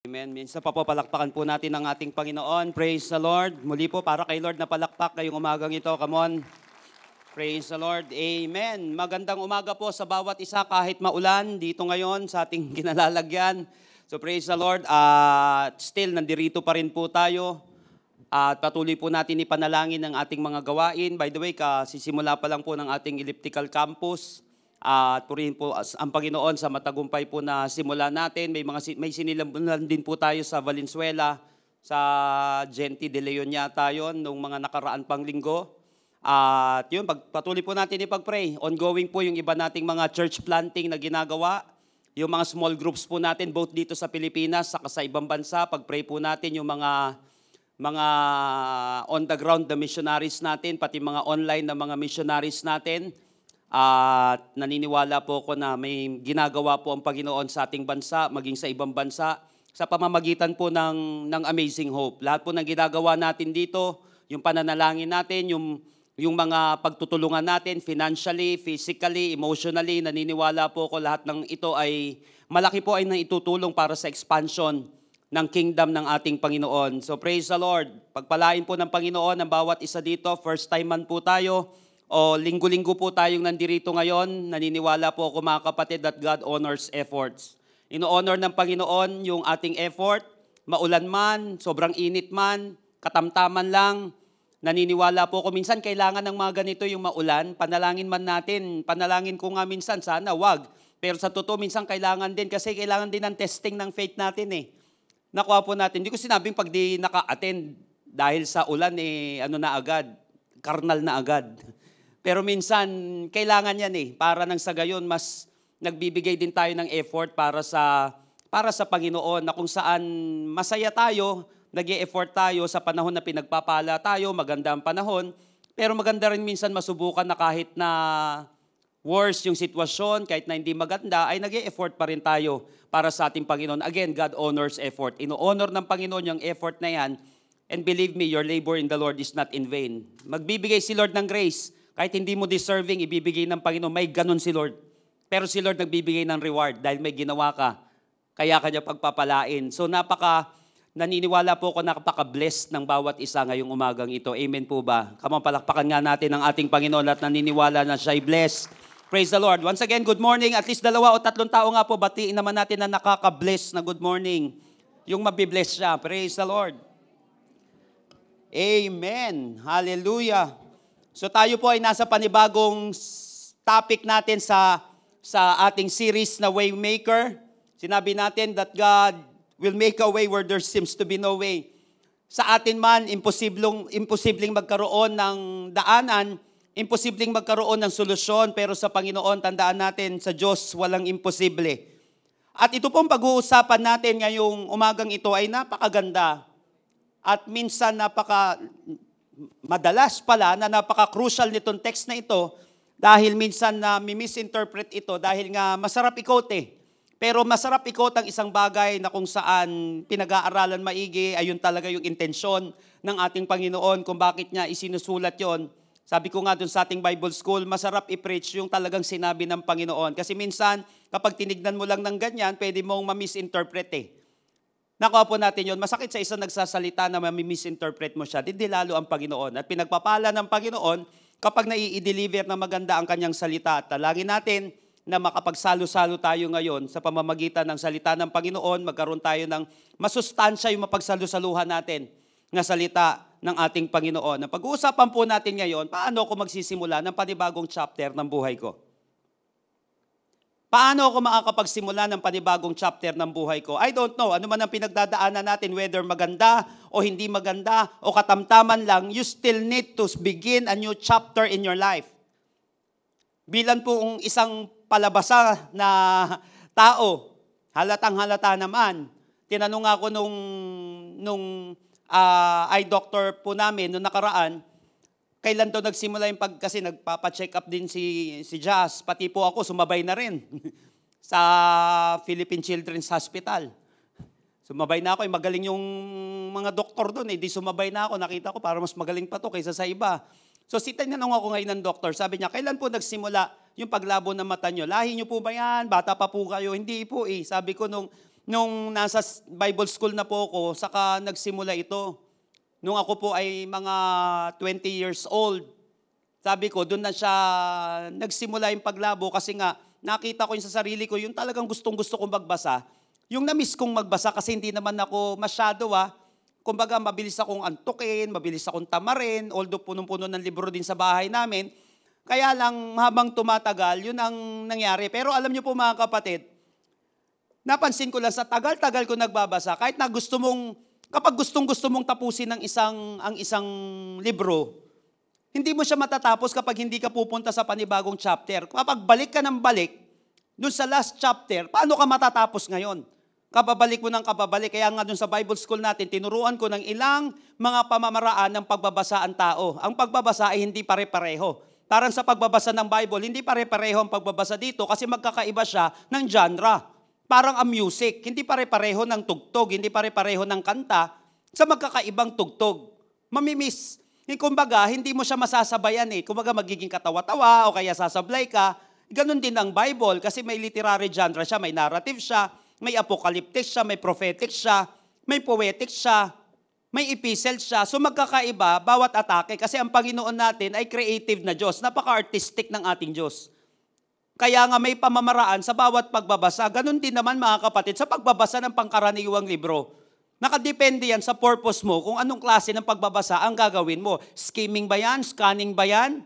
Amen. Minsan pa po palakpakan po natin ang ating Panginoon. Praise the Lord. Muli po para kay Lord na palakpak ngayong umagang ito. Come on. Praise the Lord. Amen. Magandang umaga po sa bawat isa kahit maulan dito ngayon sa ating kinalalagyan. So praise the Lord. Still, nandirito pa rin po tayo. At patuloy po natin ipanalangin ang ating mga gawain. By the way, kasisimula pa lang po ng ating elliptical campus. At purihin po ang Panginoon sa matagumpay po na simula natin. May sinilabunan din po tayo sa Valenzuela, sa Genti de Leon yata yun, nung mga nakaraan pang linggo. At yun, patuloy po natin ipag-pray. Ongoing po yung iba nating mga church planting na ginagawa. Yung mga small groups po natin, both dito sa Pilipinas, saka sa ibang bansa. Pag-pray po natin yung mga on the ground na missionaries natin, pati mga online na mga missionaries natin. At naniniwala po ako na may ginagawa po ang Panginoon sa ating bansa, maging sa ibang bansa, sa pamamagitan po ng Amazing Hope. Lahat po ng ginagawa natin dito, yung pananalangin natin, yung mga pagtutulungan natin, financially, physically, emotionally, naniniwala po ako lahat ng ito ay malaki po ay naitutulong para sa expansion ng kingdom ng ating Panginoon. So praise the Lord. Pagpalain po ng Panginoon ang bawat isa dito. First time man po tayo. O linggo-linggo po tayong nandirito ngayon, naniniwala po ako mga kapatid that God honors efforts. Ino-honor ng Panginoon yung ating effort, maulan man, sobrang init man, katamtaman lang. Naniniwala po ako minsan kailangan ng mga ganito yung maulan, panalangin man natin, panalangin ko nga minsan, sana wag. Pero sa totoo minsan kailangan din kasi kailangan din ng testing ng faith natin eh. Nakuha po natin, hindi ko sinabing pag di naka-attend dahil sa ulan na agad, karnal na agad. Pero minsan, kailangan yan para nang sa gayon, mas nagbibigay din tayo ng effort para sa Panginoon na kung saan masaya tayo, nag-e-effort tayo sa panahon na pinagpapala tayo, maganda ang panahon, pero maganda rin minsan masubukan na kahit na worse yung sitwasyon, kahit na hindi maganda, ay nag-e-effort pa rin tayo para sa ating Panginoon. Again, God honors effort. Ino-honor ng Panginoon yung effort na yan, and believe me, your labor in the Lord is not in vain. Magbibigay si Lord ng grace. Kahit hindi mo deserving, ibibigay ng Panginoon, may ganun si Lord. Pero si Lord nagbibigay ng reward dahil may ginawa ka, kaya kanya pagpapalain. So naniniwala po ako napaka-blessed ng bawat isa ngayong umagang ito. Amen po ba? Come on, palakpakan nga natin ang ating Panginoon at naniniwala na siya'y blessed. Praise the Lord. Once again, good morning. At least 2 o 3 tao nga po, batiin naman natin na nakaka-bless na good morning. Yung mabibless siya. Praise the Lord. Amen. Hallelujah. So tayo po ay nasa panibagong topic natin sa ating series na Waymaker. Sinabi natin that God will make a way where there seems to be no way. Sa atin man, imposibleng magkaroon ng daanan, imposibleng magkaroon ng solusyon, pero sa Panginoon, tandaan natin, sa Diyos, walang imposible. At ito pong pag-uusapan natin ngayong umagang ito ay napakaganda. At minsan madalas pala na napaka-crucial nitong text na ito dahil minsan na misinterpret ito dahil nga masarap i-quote Pero masarap i-quote ang isang bagay na kung saan pinag-aaralan maigi, ayun talaga yung intensyon ng ating Panginoon kung bakit niya isinusulat yon. Sabi ko nga dun sa ating Bible School, masarap i-preach yung talagang sinabi ng Panginoon. Kasi minsan, kapag tinignan mo lang ng ganyan, pwede mong ma-misinterpret Nakuha po natin yun. Masakit sa isang nagsasalita na mami-misinterpret mo siya. Hindi lalo ang Panginoon. At pinagpapala ng Panginoon kapag nai-deliver na maganda ang kanyang salita. At talangin natin na makapagsalo-salo tayo ngayon sa pamamagitan ng salita ng Panginoon. Magkaroon tayo ng masustansya yung mapagsalo-saluhan natin na salita ng ating Panginoon. Ang pag-uusapan po natin ngayon, paano ako magsisimula ng panibagong chapter ng buhay ko? Paano ako makakapagsimula ng panibagong chapter ng buhay ko? I don't know. Ano man ang pinagdadaanan natin, whether maganda o hindi maganda o katamtaman lang, you still need to begin a new chapter in your life. Bilang po isang palabasa na tao, halatang-halata naman. Tinanong ako nung eye doctor po namin, nung nakaraan, kailan daw nagsimula yung kasi nagpapa-check up din si Jazz, pati po ako sumabay na rin sa Philippine Children's Hospital. Sumabay na ako, magaling yung mga doktor doon, di sumabay na ako, nakita ko para mas magaling pa to kaysa sa iba. So tinanong ako ngayon ng doktor, sabi niya, kailan po nagsimula yung paglabo ng mata nyo? Lahi nyo po ba yan? Bata pa po kayo? Hindi po Sabi ko nung nung nasa Bible school na po ako, saka nagsimula ito. Nung ako po ay mga 20 years old, sabi ko, doon na siya nagsimula yung paglabo kasi nga, nakita ko yung sa sarili ko, yung talagang gustong-gusto kong magbasa. Yung na-miss kong magbasa kasi hindi naman ako masyado kumbaga mabilis akong antukin, mabilis akong tamarin, although punong-puno ng libro din sa bahay namin. Kaya lang habang tumatagal, yun ang nangyari. Pero alam niyo po mga kapatid, napansin ko lang sa tagal-tagal ko nagbabasa, kahit na kapag gustong-gusto mong tapusin ang isang libro, hindi mo siya matatapos kapag hindi ka pupunta sa panibagong chapter. Kapag balik ka ng balik, dun sa last chapter, paano ka matatapos ngayon? Kababalik mo ng kababalik. Kaya nga dun sa Bible school natin, tinuruan ko ng ilang mga pamamaraan ng pagbabasa ang tao. Ang pagbabasa ay hindi pare-pareho. Parang sa pagbabasa ng Bible, hindi pare-pareho ang pagbabasa dito kasi magkakaiba siya ng genre. Parang ang music, hindi pare-pareho ng tugtog, hindi pare-pareho ng kanta sa magkakaibang tugtog. Mamimiss. Kumbaga, hindi mo siya masasabayan Kumbaga, magiging katawa-tawa o kaya sasablay ka. Ganon din ang Bible kasi may literary genre siya, may narrative siya, may apocalyptic siya, may prophetic siya, may poetic siya, may epistle siya. So magkakaiba, bawat atake kasi ang Panginoon natin ay creative na Diyos. Napaka-artistic ng ating Diyos. Kaya nga may pamamaraan sa bawat pagbabasa. Ganon din naman mga kapatid sa pagbabasa ng pangkaraniwang libro. Nakadepende yan sa purpose mo kung anong klase ng pagbabasa ang gagawin mo. Skimming ba yan? Scanning ba yan?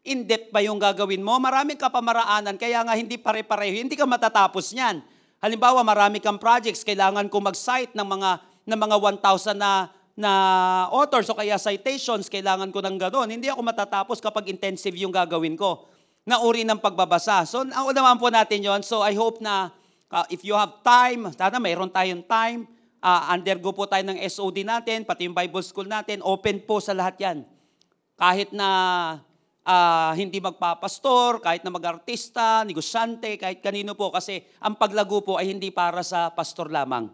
In-depth ba yung gagawin mo? Maraming kapamaraanan, kaya nga hindi pare-pareho. Hindi ka matatapos niyan. Halimbawa, marami kang projects, kailangan ko mag-cite ng mga 1,000 na authors o kaya citations, kailangan ko ng gano'n. Hindi ako matatapos kapag intensive yung gagawin ko na uri ng pagbabasa. So, naman po natin yon. So, I hope na if you have time, sana mayroon tayong time, undergo po tayo ng SOD natin, pati yung Bible School natin, open po sa lahat yan. Kahit na hindi magpapastor, kahit na mag-artista, negosyante, kahit kanino po, kasi ang paglago po ay hindi para sa pastor lamang.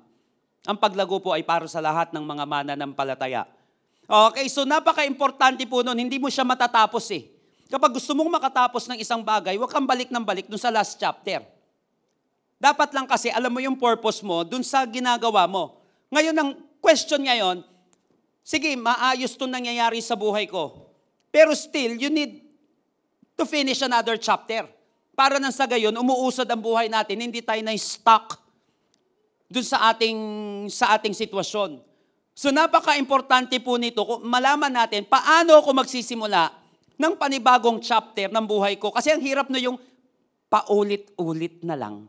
Ang paglago po ay para sa lahat ng mga mananampalataya. Okay, so napaka-importante po nun, hindi mo siya matatapos Kapag gusto mong makatapos ng isang bagay, huwag kang balik ng balik dun sa last chapter. Dapat lang kasi alam mo yung purpose mo dun sa ginagawa mo. Ngayon, ang question ngayon, sige, maayos itong nangyayari sa buhay ko. Pero still, you need to finish another chapter. Para nang sa gayon, umuusad ang buhay natin, hindi tayo na-stuck dun sa ating sitwasyon. So napaka-importante po nito, malaman natin paano ako magsisimula ng panibagong chapter ng buhay ko. Kasi ang hirap na yung paulit-ulit na lang.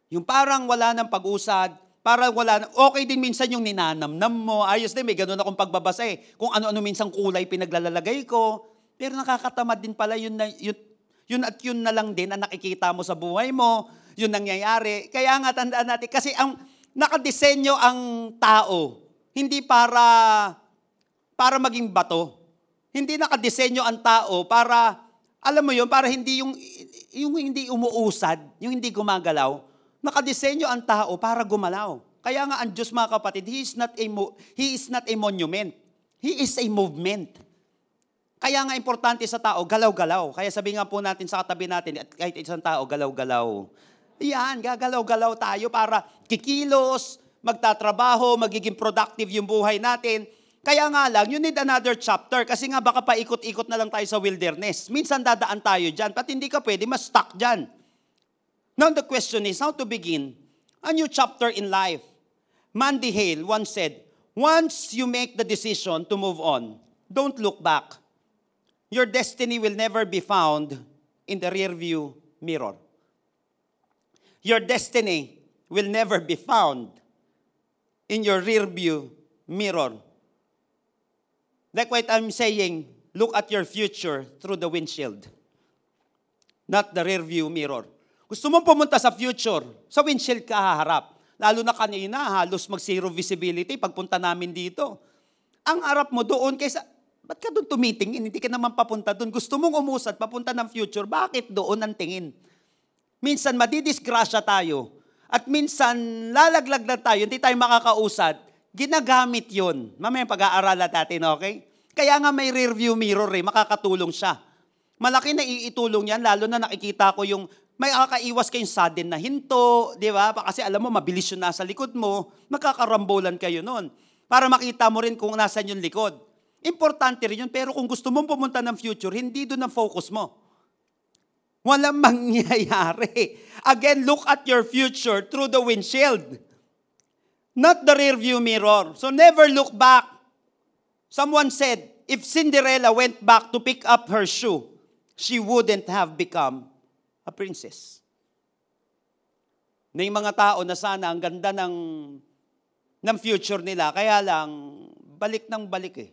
Yung parang wala ng pag-usad, parang wala, okay din minsan yung ninanamnam mo, ayos din, may ganun akong pagbabasa kung ano-ano minsan kulay pinaglalagay ko, pero nakakatamad din pala yun na lang din ang nakikita mo sa buhay mo, yun nangyayari. Kaya nga tandaan natin, kasi ang nakadesenyo ang tao, hindi para maging bato. Hindi nakadesenyo ang tao para, alam mo yun, para hindi yung hindi umuusad, yung hindi gumagalaw. Nakadesenyo ang tao para gumalaw. Kaya nga ang Diyos mga kapatid, He is not a monument. He is a movement. Kaya nga importante sa tao, galaw-galaw. Kaya sabi nga po natin sa katabi natin, at kahit isang tao, galaw-galaw. Yan, gagalaw-galaw tayo para kikilos, magtatrabaho, magiging productive yung buhay natin. Kaya nga lang, you need another chapter kasi nga baka paikot-ikot na lang tayo sa wilderness. Minsan dadaan tayo dyan, pati hindi ka pwede ma-stuck dyan. Now the question is, how to begin a new chapter in life? Mandy Hale once said, once you make the decision to move on, don't look back. Your destiny will never be found in the rearview mirror. Your destiny will never be found in your rearview mirror. Like what I'm saying, look at your future through the windshield, not the rearview mirror. Gusto mong pumunta sa future, sa windshield ka haharap. Lalo na kanina, halos mag-zero visibility pagpunta namin dito. Ang harap mo doon kaysa, ba't ka doon tumitingin? Hindi ka naman papunta doon. Gusto mong umusad, papunta ng future, bakit doon ang tingin? Minsan madidisgrasya tayo. At minsan lalaglag na tayo, hindi tayo makakausad. Ginagamit yun. Mamaya pag-aaralan natin, okay? Kaya nga may rearview mirror makakatulong siya. Malaki na iitulong yan, lalo na nakikita ko yung may kakaiwas kayong sudden na hinto, di ba? Kasi alam mo, mabilis yung nasa likod mo, magkakarambolan kayo nun. Para makita mo rin kung nasan yung likod. Importante rin yun, pero kung gusto mong pumunta ng future, hindi doon ang focus mo. Walang mangyayari. Again, look at your future through the windshield, not the rear view mirror. So never look back. Someone said, if Cinderella went back to pick up her shoe, she wouldn't have become a princess. May mga tao na sana ang ganda ng future nila, kaya lang balik ng balik eh.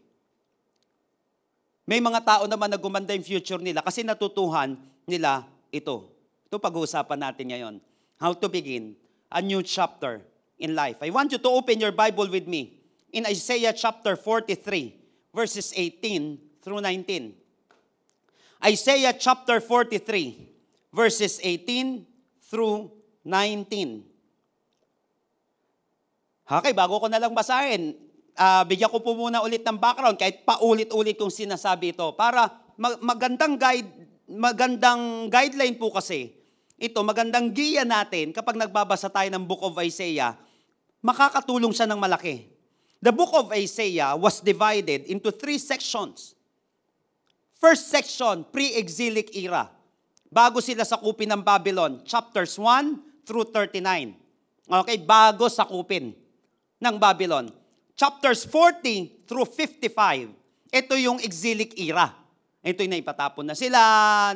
May mga tao naman na gumanda yung future nila kasi natutuhan nila ito. Ito pag-uusapan natin ngayon. How to begin a new chapter in life. I want you to open your Bible with me in Isaiah chapter 43, verses 18 through 19. Isaiah chapter 43, verses 18 through 19. Okay, bago ko na lang basahin, bigyan ko po muna ulit ng background kahit paulit-ulit kong sinasabi ito para magandang guideline po kasi ito, magandang giya natin kapag nagbabasa tayo ng Book of Isaiah, makakatulong siya ng malaki. The Book of Isaiah was divided into 3 sections. First section, pre-exilic era. Bago sila sakupin ng Babylon, chapters 1 through 39. Okay, bago sakupin ng Babylon. Chapters 40 through 55, ito yung exilic era. Ito yung naipatapon na sila,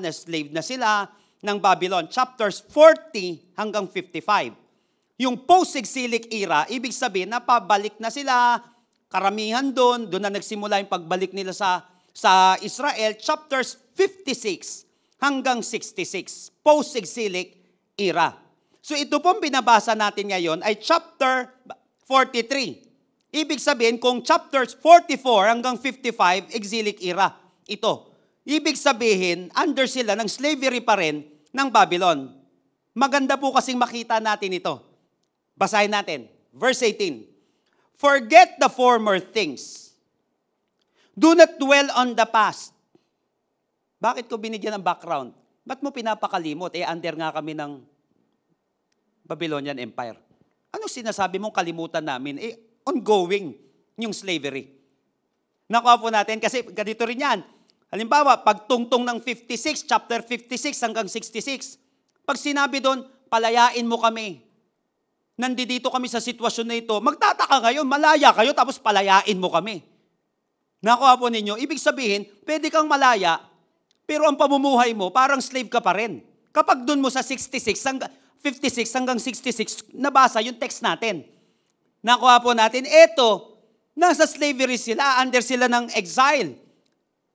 na-slave na sila ng Babylon. Chapters 40 hanggang 55. Yung post-exilic era, ibig sabihin na pabalik na sila, karamihan doon na nagsimula yung pagbalik nila sa Israel. Chapters 56 hanggang 66, post-exilic era. So ito pong binabasa natin ngayon ay chapter 43. Ibig sabihin, kung chapters 44 hanggang 55, exilic era, ito. Ibig sabihin, under sila ng slavery pa rin ng Babylon. Maganda po kasing makita natin ito. Basahin natin. Verse 18. Forget the former things. Do not dwell on the past. Bakit ko binigyan ng background? Ba't mo pinapakalimot? Under nga kami ng Babylonian Empire. Anong sinasabi mong kalimutan namin? Ongoing yung slavery. Nakuha po natin kasi ganito rin yan. Halimbawa, pagtungtong ng 56, chapter 56 hanggang 66, pag sinabi doon, palayain mo kami. Nandito kami sa sitwasyon na ito. Magtataka ngayon, malaya kayo tapos palayain mo kami. Nakuha po ninyo, ibig sabihin, pwede kang malaya, pero ang pamumuhay mo, parang slave ka pa rin. Kapag doon mo sa 56 hanggang 66, nabasa yung text natin. Nakuha po natin, eto, nasa slavery sila, under sila ng exile.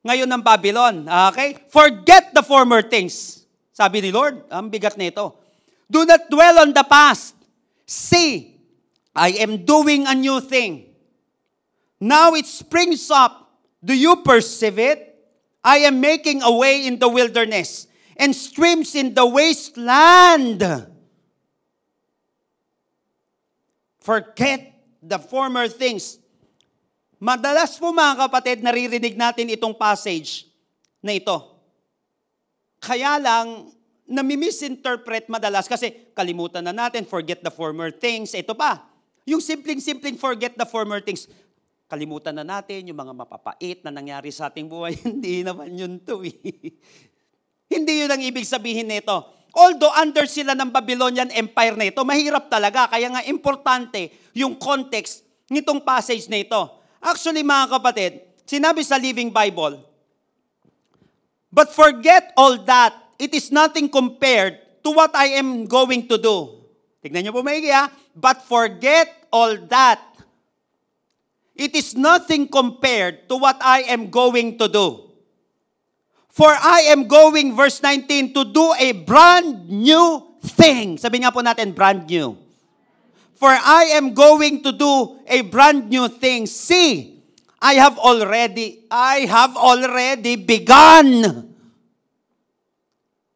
Ngayon ng Babylon. Okay? Forget the former things. Sabi ni Lord, ang bigat nito. Do not dwell on the past. See, I am doing a new thing. Now it springs up. Do you perceive it? I am making a way in the wilderness and streams in the wasteland. Forget the former things. Madalas po mga kapatid, naririnig natin itong passage na ito. Kaya lang, nami-misinterpret madalas kasi kalimutan na natin, forget the former things. Ito pa, yung simpleng forget the former things. Kalimutan na natin yung mga mapapait na nangyari sa ating buhay. Hindi naman yun to eh. Hindi yun ang ibig sabihin nito. Although under sila ng Babylonian Empire na ito, mahirap talaga. Kaya nga importante yung context nitong passage na ito. Actually mga kapatid, sinabi sa Living Bible, but forget all that. It is nothing compared to what I am going to do. Tignan niyo po maigi ha. But forget all that. It is nothing compared to what I am going to do. For I am going, verse 19, to do a brand new thing. Sabi nga po natin, brand new. For I am going to do a brand new thing. See, I have already begun.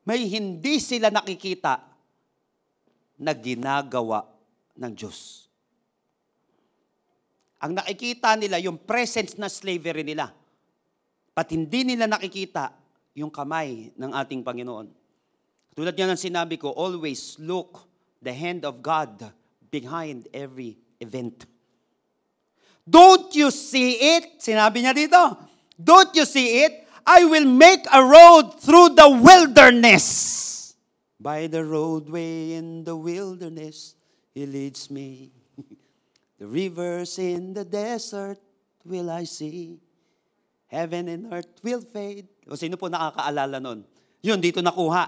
May hindi sila nakikita na ginagawa ng Diyos. Ang nakikita nila, yung presence na slavery nila. At hindi nila nakikita yung kamay ng ating Panginoon. Tulad nga ng sinabi ko, always look the hand of God behind every event. Don't you see it? Sinabi niya dito, don't you see it? I will make a road through the wilderness. By the roadway in the wilderness, He leads me. The rivers in the desert will I see. Heaven and earth will fade. O sino po nakakaalala nun? Yun, dito nakuha.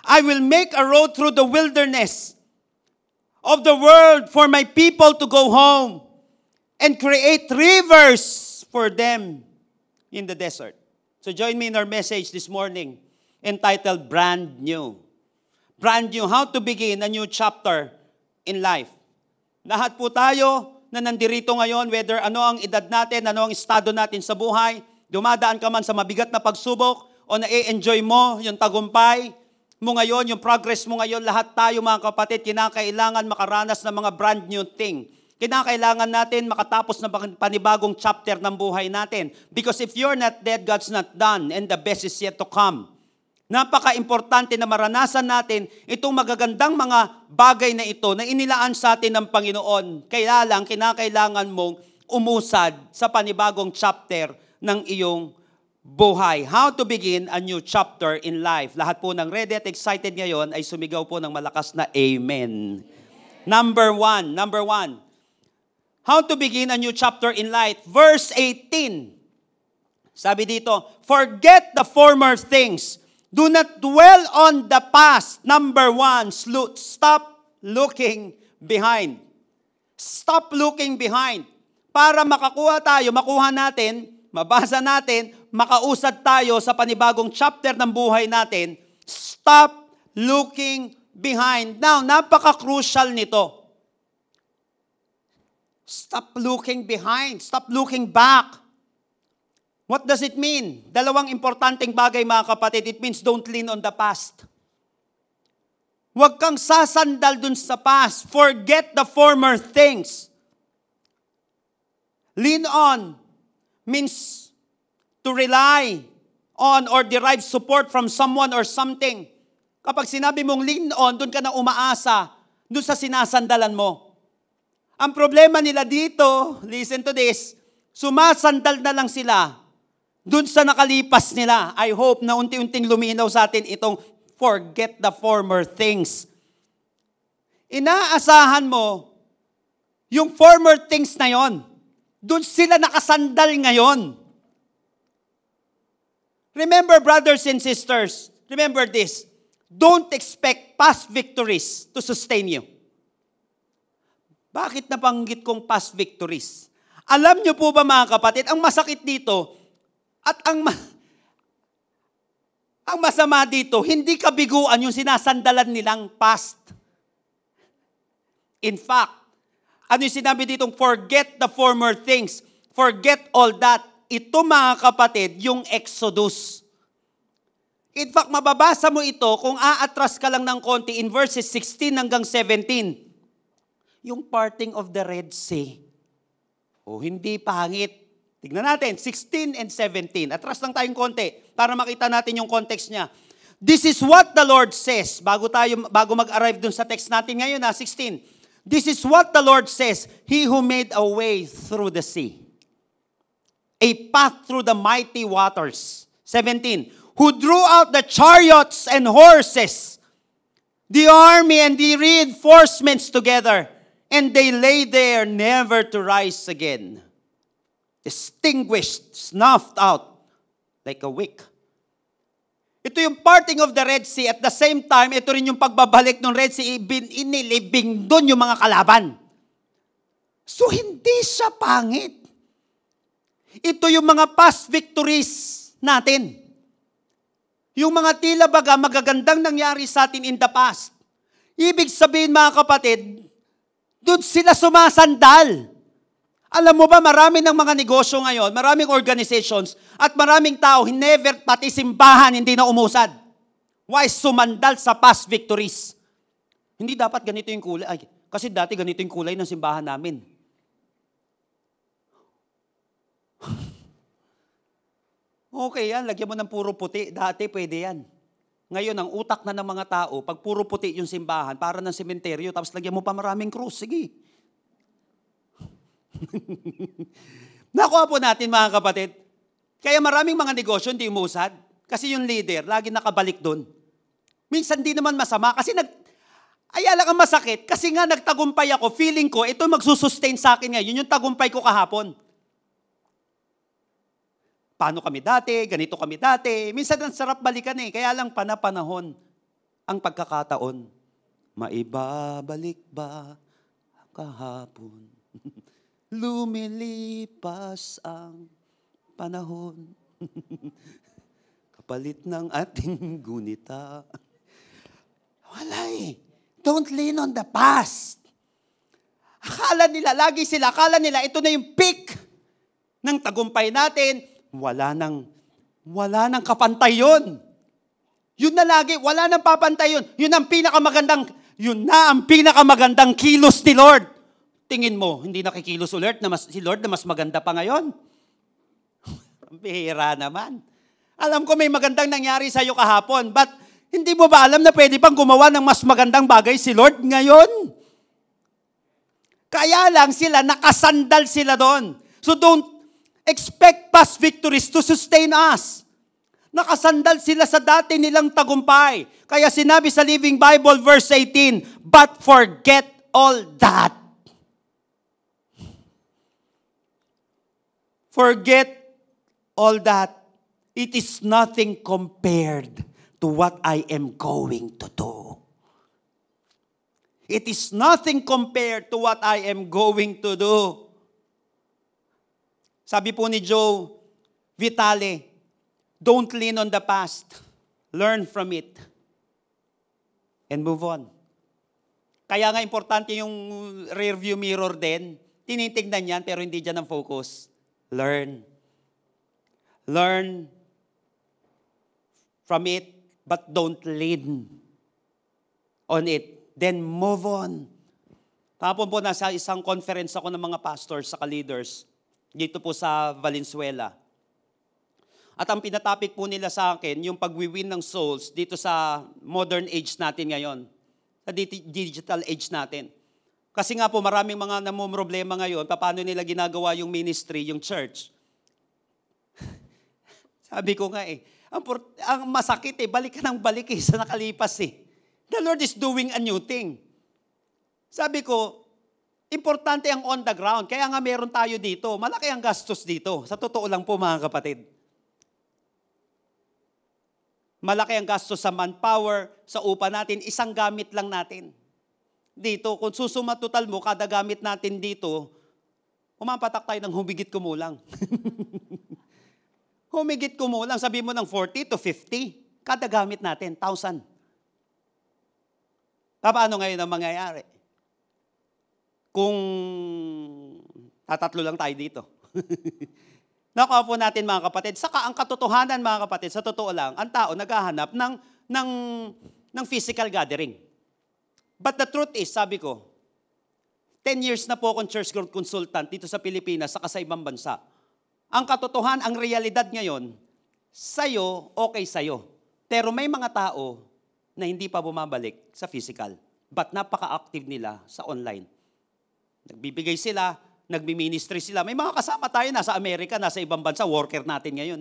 I will make a road through the wilderness of the world for my people to go home and create rivers for them in the desert. So join me in our message this morning entitled Brand New. Brand New, how to begin a new chapter in life. Lahat po tayo na nandirito ngayon, whether ano ang edad natin, ano ang estado natin sa buhay, dumadaan ka man sa mabigat na pagsubok o na-enjoy mo yung tagumpay mo ngayon, yung progress mo ngayon, lahat tayo mga kapatid, kinakailangan makaranas ng mga brand new thing. Kinakailangan natin makatapos na panibagong chapter ng buhay natin. Because if you're not dead, God's not done, and the best is yet to come. Napaka-importante na maranasan natin itong magagandang mga bagay na ito na inilaan sa atin ng Panginoon. Kaya lang, kinakailangan mong umusad sa panibagong chapter ng iyong buhay. How to begin a new chapter in life. Lahat po ng ready at excited ngayon ay sumigaw po ng malakas na Amen. Number one. How to begin a new chapter in life. Verse 18. Sabi dito, forget the former things. Do not dwell on the past. Number one, stop looking behind. Stop looking behind. Para makuha natin, mabasa natin, makausad tayo sa panibagong chapter ng buhay natin, stop looking behind. Now, napaka-crucial nito. Stop looking behind. Stop looking back. What does it mean? Dalawang importanteng bagay mga kapatid. It means don't lean on the past. Huwag kang sasandal dun sa past. Forget the former things. Lean on means to rely on or derive support from someone or something. Kapag sinabi mong lean on, dun ka na umaasa, dun sa sinasandalan mo. Ang problema nila dito, listen to this, sumasandal na lang sila dun sa nakalipas nila. I hope na unti-unting luminaw sa atin itong forget the former things. Inaasahan mo yung former things na yon. Dun sila nakasandal ngayon. Remember, brothers and sisters, remember this. Don't expect past victories to sustain you. Bakit nabanggit kong past victories? Alam niyo po ba mga kapatid, ang masakit dito at ang masama dito, hindi kabiguan yung sinasandalan nilang past. In fact, ano yung sinabi ditong forget the former things, forget all that. Ito mga kapatid, yung Exodus. In fact, mababasa mo ito kung aatras ka lang ng konti in verses 16 hanggang 17. Yung parting of the Red Sea. Hindi pangit. Tignan natin, 16 and 17. Atras lang tayong konti para makita natin yung context niya. This is what the Lord says. Bago mag-arrive dun sa text natin ngayon, 16. This is what the Lord says. He who made a way through the sea. A path through the mighty waters. 17. Who drew out the chariots and horses, the army and the reinforcements together, and they lay there never to rise again. Extinguished, snuffed out like a wick. Ito yung parting of the Red Sea. At the same time, ito rin yung pagbabalik ng Red Sea. Inilibing doon yung mga kalaban. So, hindi siya pangit. Ito yung mga past victories natin. Yung mga tila baga magagandang nangyari sa atin in the past. Ibig sabihin mga kapatid, doon sila sumasandal. Alam mo ba, marami ng mga negosyo ngayon, maraming organizations, at maraming tao, never, pati simbahan, hindi na umusad. Why? Sumandal sa past victories. Hindi dapat ganito yung kulay. Ay, kasi dati ganito yung kulay ng simbahan namin. Okay yan, lagyan mo ng puro puti. Dati pwede yan. Ngayon, ang utak na ng mga tao, pag puro puti yung simbahan, para ng sementeryo, tapos lagyan mo pa maraming krus. Sige. Nakuha po natin mga kapatid. Kaya maraming mga negosyo hindi umusad. Kasi yung leader, lagi nakabalik doon. Minsan di naman masama kasi ay lang ang masakit. Kasi nga nagtagumpay ako, feeling ko, ito magsusustain sa akin ngayon, yung tagumpay ko kahapon. Paano kami dati, ganito kami dati. Minsan ang sarap balikan eh. Kaya lang panapanahon ang pagkakataon. Maibabalik ba ang kahapon? Lumilipas ang panahon. Kapalit ng ating gunita. Wala eh. Don't lean on the past. Akala nila ito na yung peak ng tagumpay natin. Wala nang kapantay yun. Yun na lagi, wala nang papantay yun. Yun na ang pinakamagandang kilos ni Lord. Tingin mo, hindi nakikilos ulit si Lord na mas maganda pa ngayon? Ang bihira naman. Alam ko may magandang nangyari sa'yo kahapon, but hindi mo ba alam na pwede pang gumawa ng mas magandang bagay si Lord ngayon? Kaya lang nakasandal sila doon. So don't expect past victories to sustain us. Nakasandal sila sa dati nilang tagumpay. Kaya sinabi sa Living Bible verse 18, but forget all that. Forget all that. It is nothing compared to what I am going to do. It is nothing compared to what I am going to do. Sabi po ni Joe Vitale, don't lean on the past. Learn from it. And move on. Kaya nga importante yung rearview mirror din. Tinitignan yan pero hindi dyan ang focus. Learn. Learn from it but don't lean on it. Then move on. Tapos po nasa isang conference ako ng mga pastors, saka leaders, dito po sa Valenzuela. At ang pinatopic po nila sa akin, yung pag-win ng souls dito sa modern age natin ngayon. Sa digital age natin. Kasi nga po maraming mga namumroblema ngayon, paano nila ginagawa yung ministry, yung church. Sabi ko nga ang masakit balik ka ng balik sa nakalipas The Lord is doing a new thing. Sabi ko, importante ang on the ground. Kaya nga meron tayo dito. Malaki ang gastos dito. Sa totoo lang po mga kapatid. Malaki ang gastos sa manpower, sa upa natin. Isang gamit lang natin. Dito, kung susuma total mo, kada gamit natin dito, umapatak tayo ng humigit kumulang. Humigit kumulang. Sabi mo ng 40 to 50. Kada gamit natin, 1,000. Paano ngayon ang mangyayari? Kung tatatlo lang tayo dito. Nakuha po natin mga kapatid. Saka ang katotohanan mga kapatid, sa totoo lang, ang tao naghahanap ng physical gathering. But the truth is, sabi ko, 10 years na po akong church growth consultant dito sa Pilipinas, saka sa ibang bansa. Ang katotohanan, ang realidad ngayon, sa'yo, okay sa'yo. Pero may mga tao na hindi pa bumabalik sa physical. But napaka-active nila sa online. Nagbibigay sila, nagmi-ministry sila. May mga kasama tayo nasa Amerika, nasa ibang bansa, worker natin ngayon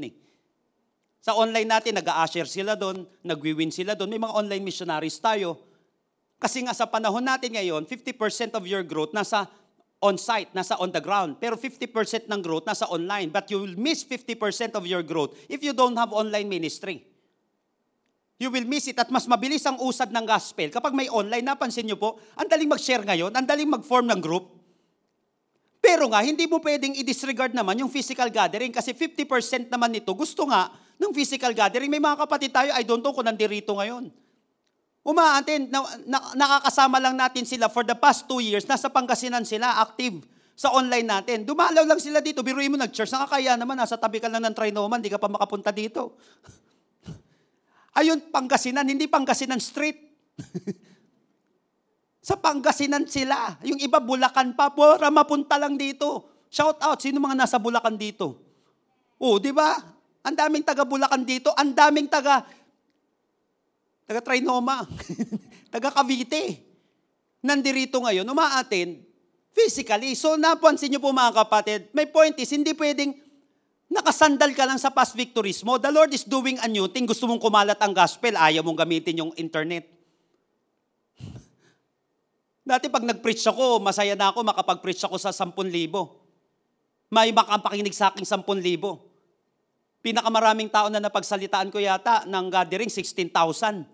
Sa online natin, nag-a-usher sila doon, nagwi-win sila doon. May mga online missionaries tayo. Kasi nga sa panahon natin ngayon, 50% of your growth nasa on-site, nasa on the ground. Pero 50% ng growth nasa online. But you will miss 50% of your growth if you don't have online ministry. You will miss it at mas mabilis ang usad ng gospel. Kapag may online, napansin nyo po, ang daling mag-share ngayon, ang daling mag-form ng group. Pero nga, hindi mo pwedeng i-disregard naman yung physical gathering kasi 50% naman nito gusto nga ng physical gathering. May mga kapatid tayo, I don't know kung nandirito ngayon. Umaatin, nakakasama lang natin sila for the past 2 years, nasa Pangasinan sila, active sa online natin. Dumalaw lang sila dito, biruin mo nag-church, nakakaya naman, nasa tabi ka lang ng Trinoman, di ka pa makapunta dito. Ayun, Pangasinan, hindi Pangasinan Street. Sa Pangasinan sila. Yung iba, Bulacan pa, para mapunta lang dito. Shout out, sino mga nasa Bulacan dito? Oh, di ba? Ang daming taga Bulacan dito, ang daming taga taga Trinoma, taga Cavite. Nandirito ngayon, umaattend physically. So napansin niyo po mga kapatid, my point is, hindi pwedeng nakasandal ka lang sa past victories mo. The Lord is doing a new thing. Gusto mong kumalat ang gospel, ayaw mong gamitin yung internet. Dati pag nag-preach ako, masaya na ako, makapag-preach ako sa 10,000. May makapakinig sa aking 10,000. Pinakamaraming tao na napagsalitaan ko yata ng gathering, 16,000.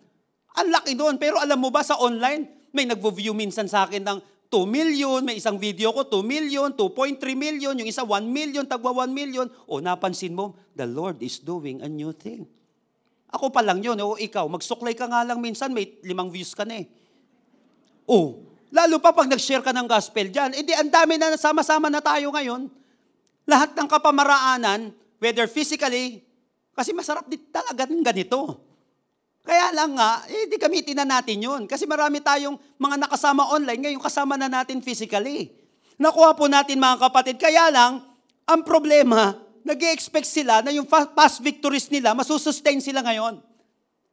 Ang laki doon. Pero alam mo ba sa online, may nagvo-view minsan sa akin ng 2 million, may isang video ko 2 million, 2.3 million, yung isa 1 million, tagwa 1 million. O napansin mo, the Lord is doing a new thing. Ako pa lang yun. O ikaw, magsuklay ka nga lang minsan, may 5 views ka na eh. O, lalo pa pag nag-share ka ng gospel dyan, edi ang dami na sama-sama na tayo ngayon. Lahat ng kapamaraanan, whether physically, kasi masarap din talaga ng ganito. Kaya lang nga, di gamitin na natin yun. Kasi marami tayong mga nakasama online, ngayon kasama na natin physically. Nakuha po natin mga kapatid. Kaya lang, ang problema, nag-i-expect sila na yung past victories nila, masusustain sila ngayon.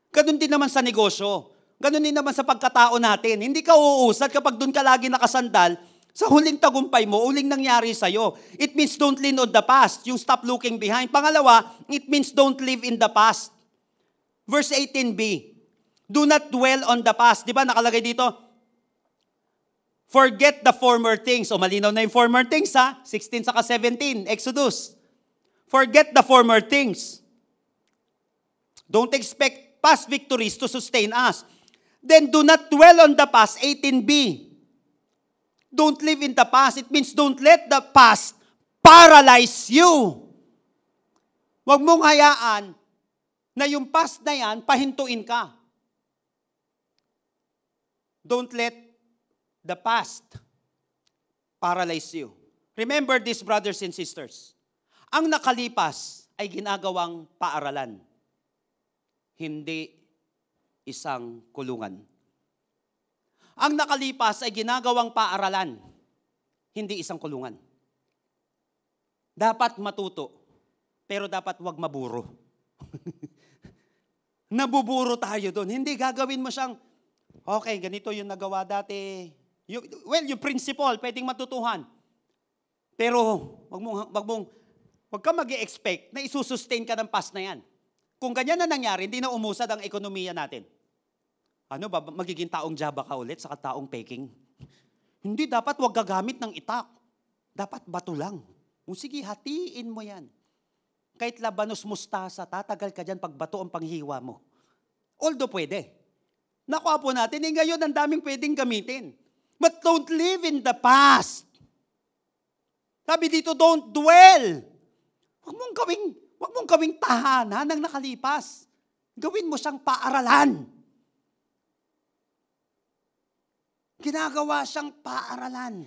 Ganun din naman sa negosyo. Ganun din naman sa pagkatao natin. Hindi ka uusad kapag doon ka lagi nakasandal, sa huling tagumpay mo, huling nangyari sa'yo. It means don't lean on the past. Yung stop looking behind. Pangalawa, it means don't live in the past. Verse 18b, do not dwell on the past. Di ba nakalagay dito? Forget the former things. O malinaw na yung former things ha? 16 saka 17, Exodus. Forget the former things. Don't expect past victories to sustain us. Then do not dwell on the past, 18b. Don't live in the past. It means don't let the past paralyze you. Huwag mong hayaan na yung past na yan, pahintuin ka. Don't let the past paralyze you. Remember this, brothers and sisters. Ang nakalipas ay ginagawang paaralan. Hindi isang kulungan. Ang nakalipas ay ginagawang paaralan, hindi isang kulungan. Dapat matuto, pero dapat wag maburo. Nabuburo tayo doon. Hindi gagawin mo siyang, okay, ganito yung nagawa dati. Yung principle, pwedeng matutuhan. Pero wag ka mag-i-expect na isusustain ka ng past na yan. Kung ganyan na nangyari, hindi na umusad ang ekonomiya natin. Ano ba, magiging taong Java ka ulit saka taong Peking? Hindi, dapat wag gagamit ng itak. Dapat bato lang. O sige, hatiin mo yan. Kahit labanos mustasa, tatagal ka dyan pag bato ang panghiwa mo. Although pwede. Nakuha po natin, ngayon ang daming pwedeng gamitin. But don't live in the past. Sabi dito, don't dwell. Huwag mong gawing tahanan ng nakalipas. Gawin mo siyang paaralan. Ginagawa siyang paaralan.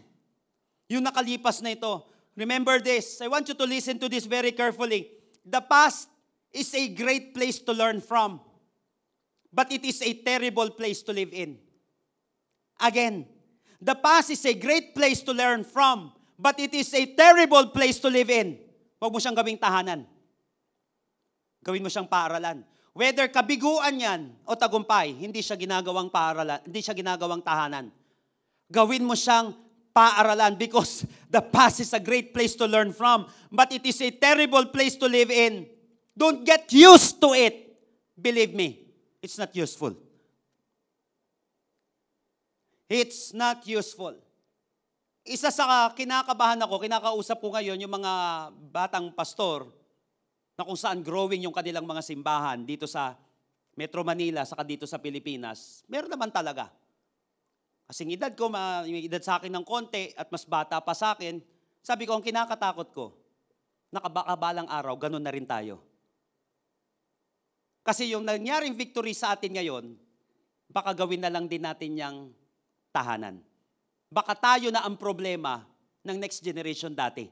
Yung nakalipas na ito. Remember this. I want you to listen to this very carefully. The past is a great place to learn from. But it is a terrible place to live in. Again, the past is a great place to learn from. But it is a terrible place to live in. Huwag mo siyang gawing tahanan. Gawin mo siyang paaralan. Whether kabiguan yan o tagumpay, hindi siya ginagawang paaralan, hindi siya ginagawang tahanan. Gawin mo siyang paaralan because the past is a great place to learn from, but it is a terrible place to live in. Don't get used to it. Believe me, it's not useful. It's not useful. Isa sa kinakabahan ako, kinakausap ko ngayon yung mga batang pastor na kung saan growing yung kanilang mga simbahan dito sa Metro Manila, saka dito sa Pilipinas. Meron naman talaga. Kasing edad ko, yung edad sa akin ng konti at mas bata pa sa akin, sabi ko, ang kinakatakot ko, nakabakabalang araw, ganun na rin tayo. Kasi yung nangyaring victory sa atin ngayon, baka gawin na lang din natin yung tahanan. Baka tayo na ang problema ng next generation dati.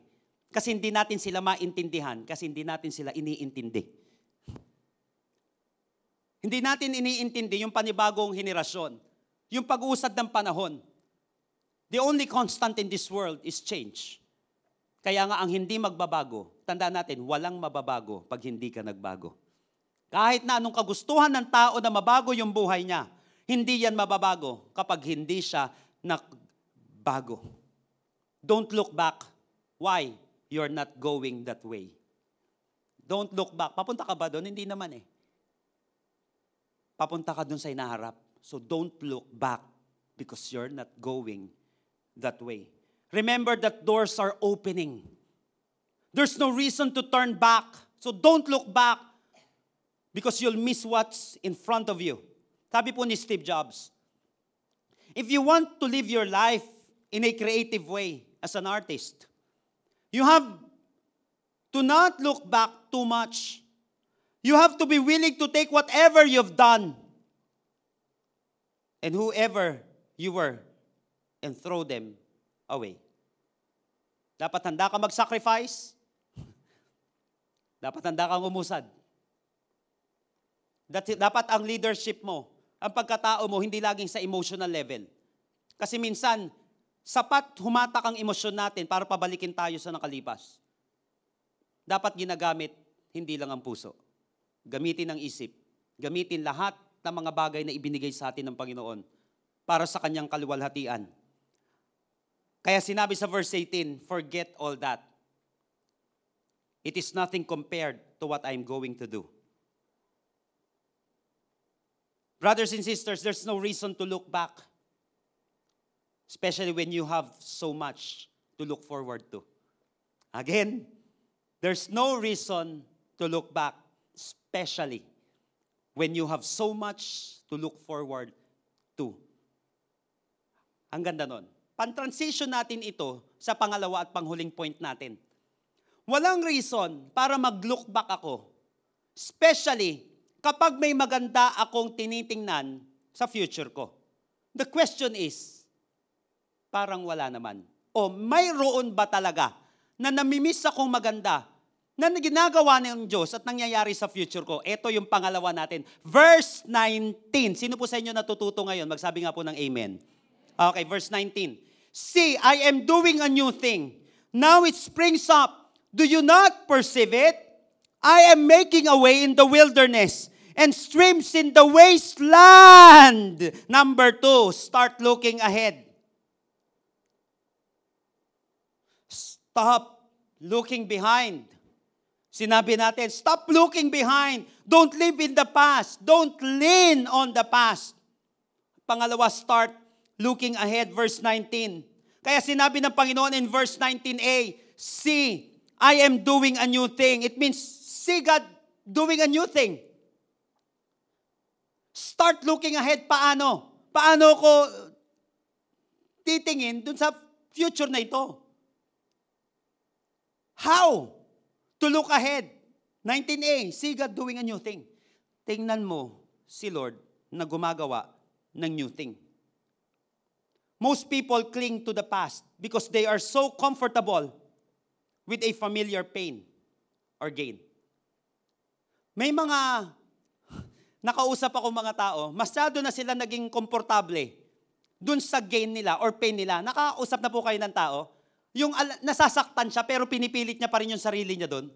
Kasi hindi natin sila maintindihan, kasi hindi natin sila iniintindi. Hindi natin iniintindi yung panibagong henerasyon. Yung pag-uusad ng panahon. The only constant in this world is change. Kaya nga ang hindi magbabago, tandaan natin, walang mababago pag hindi ka nagbago. Kahit na anong kagustuhan ng tao na mabago yung buhay niya, hindi yan mababago kapag hindi siya nagbago. Don't look back. Why? You're not going that way. Don't look back. Papunta ka ba doon? Hindi naman eh. Papunta ka doon sa inaharap. So don't look back because you're not going that way. Remember that doors are opening. There's no reason to turn back. So don't look back because you'll miss what's in front of you. Sabi po ni Steve Jobs, if you want to live your life in a creative way as an artist, you have to not look back too much. You have to be willing to take whatever you've done and whoever you were and throw them away. Dapat handa ka mag-sacrifice. Dapat handa kang umusad. Dapat ang leadership mo, ang pagkatao mo, hindi laging sa emotional level. Kasi minsan, sapat humatak ang emosyon natin para pabalikin tayo sa nakalipas. Dapat ginagamit, hindi lang ang puso. Gamitin ang isip. Gamitin lahat ng mga bagay na ibinigay sa atin ng Panginoon para sa kanyang kaluwalhatian. Kaya sinabi sa verse 18, forget all that. It is nothing compared to what I'm going to do. Brothers and sisters, there's no reason to look back. Especially when you have so much to look forward to. Again, there's no reason to look back. Especially when you have so much to look forward to. Ang ganda nun. Pan-transition natin ito sa pangalawa at panghuling point natin. Walang reason para mag-look back ako. Especially kapag may maganda akong tinitingnan sa future ko. The question is, parang wala naman. O mayroon ba talaga na namimiss akong maganda na ginagawa ng Diyos at nangyayari sa future ko? Ito yung pangalawa natin. Verse 19. Sino po sa inyo natututo ngayon? Magsabi nga po ng amen. Okay, verse 19. See, I am doing a new thing. Now it springs up. Do you not perceive it? I am making a way in the wilderness and streams in the wasteland. Number 2, start looking ahead. Stop looking behind. Sinabi natin, stop looking behind. Don't live in the past. Don't lean on the past. Pangalawa, start looking ahead. Verse 19. Kaya sinabi ng Panginoon in verse 19a, see, I am doing a new thing. It means, see God doing a new thing. Start looking ahead. Paano? Paano ko titingin dun sa future na ito? How to look ahead? 19a, see God doing a new thing. Tingnan mo si Lord na gumagawa ng new thing. Most people cling to the past because they are so comfortable with a familiar pain or gain. May mga nakausap ako mga tao, masyado na sila naging komportable dun sa gain nila or pain nila. Nakausap na po kayo ng tao, yung nasasaktan siya pero pinipilit niya pa rin yung sarili niya dun.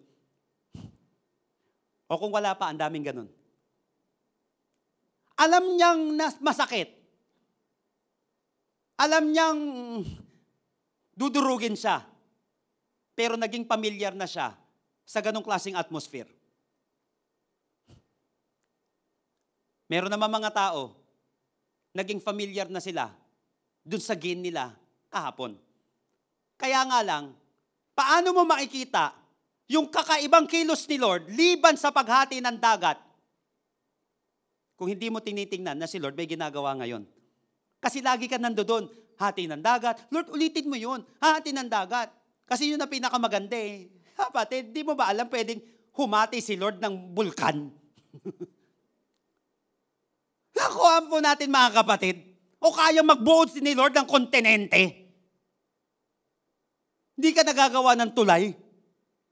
O kung wala pa, ang daming ganun. Alam niyang masakit. Alam niyang dudurugin siya. Pero naging pamilyar na siya sa ganong klaseng atmosphere. Meron naman mga tao, naging familiar na sila dun sa gain nila kahapon. Kaya nga lang, paano mo makikita yung kakaibang kilos ni Lord liban sa paghati ng dagat kung hindi mo tinitingnan na si Lord may ginagawa ngayon? Kasi lagi ka nandoon, hati ng dagat. Lord, ulitin mo yun, hati ng dagat. Kasi yun ang pinakamaganda eh. Kapatid, di mo ba alam pwedeng humati si Lord ng bulkan? Nakuhaan po natin mga kapatid. O kaya magbuod ni Lord ng kontinente. Hindi ka nagagawa ng tulay.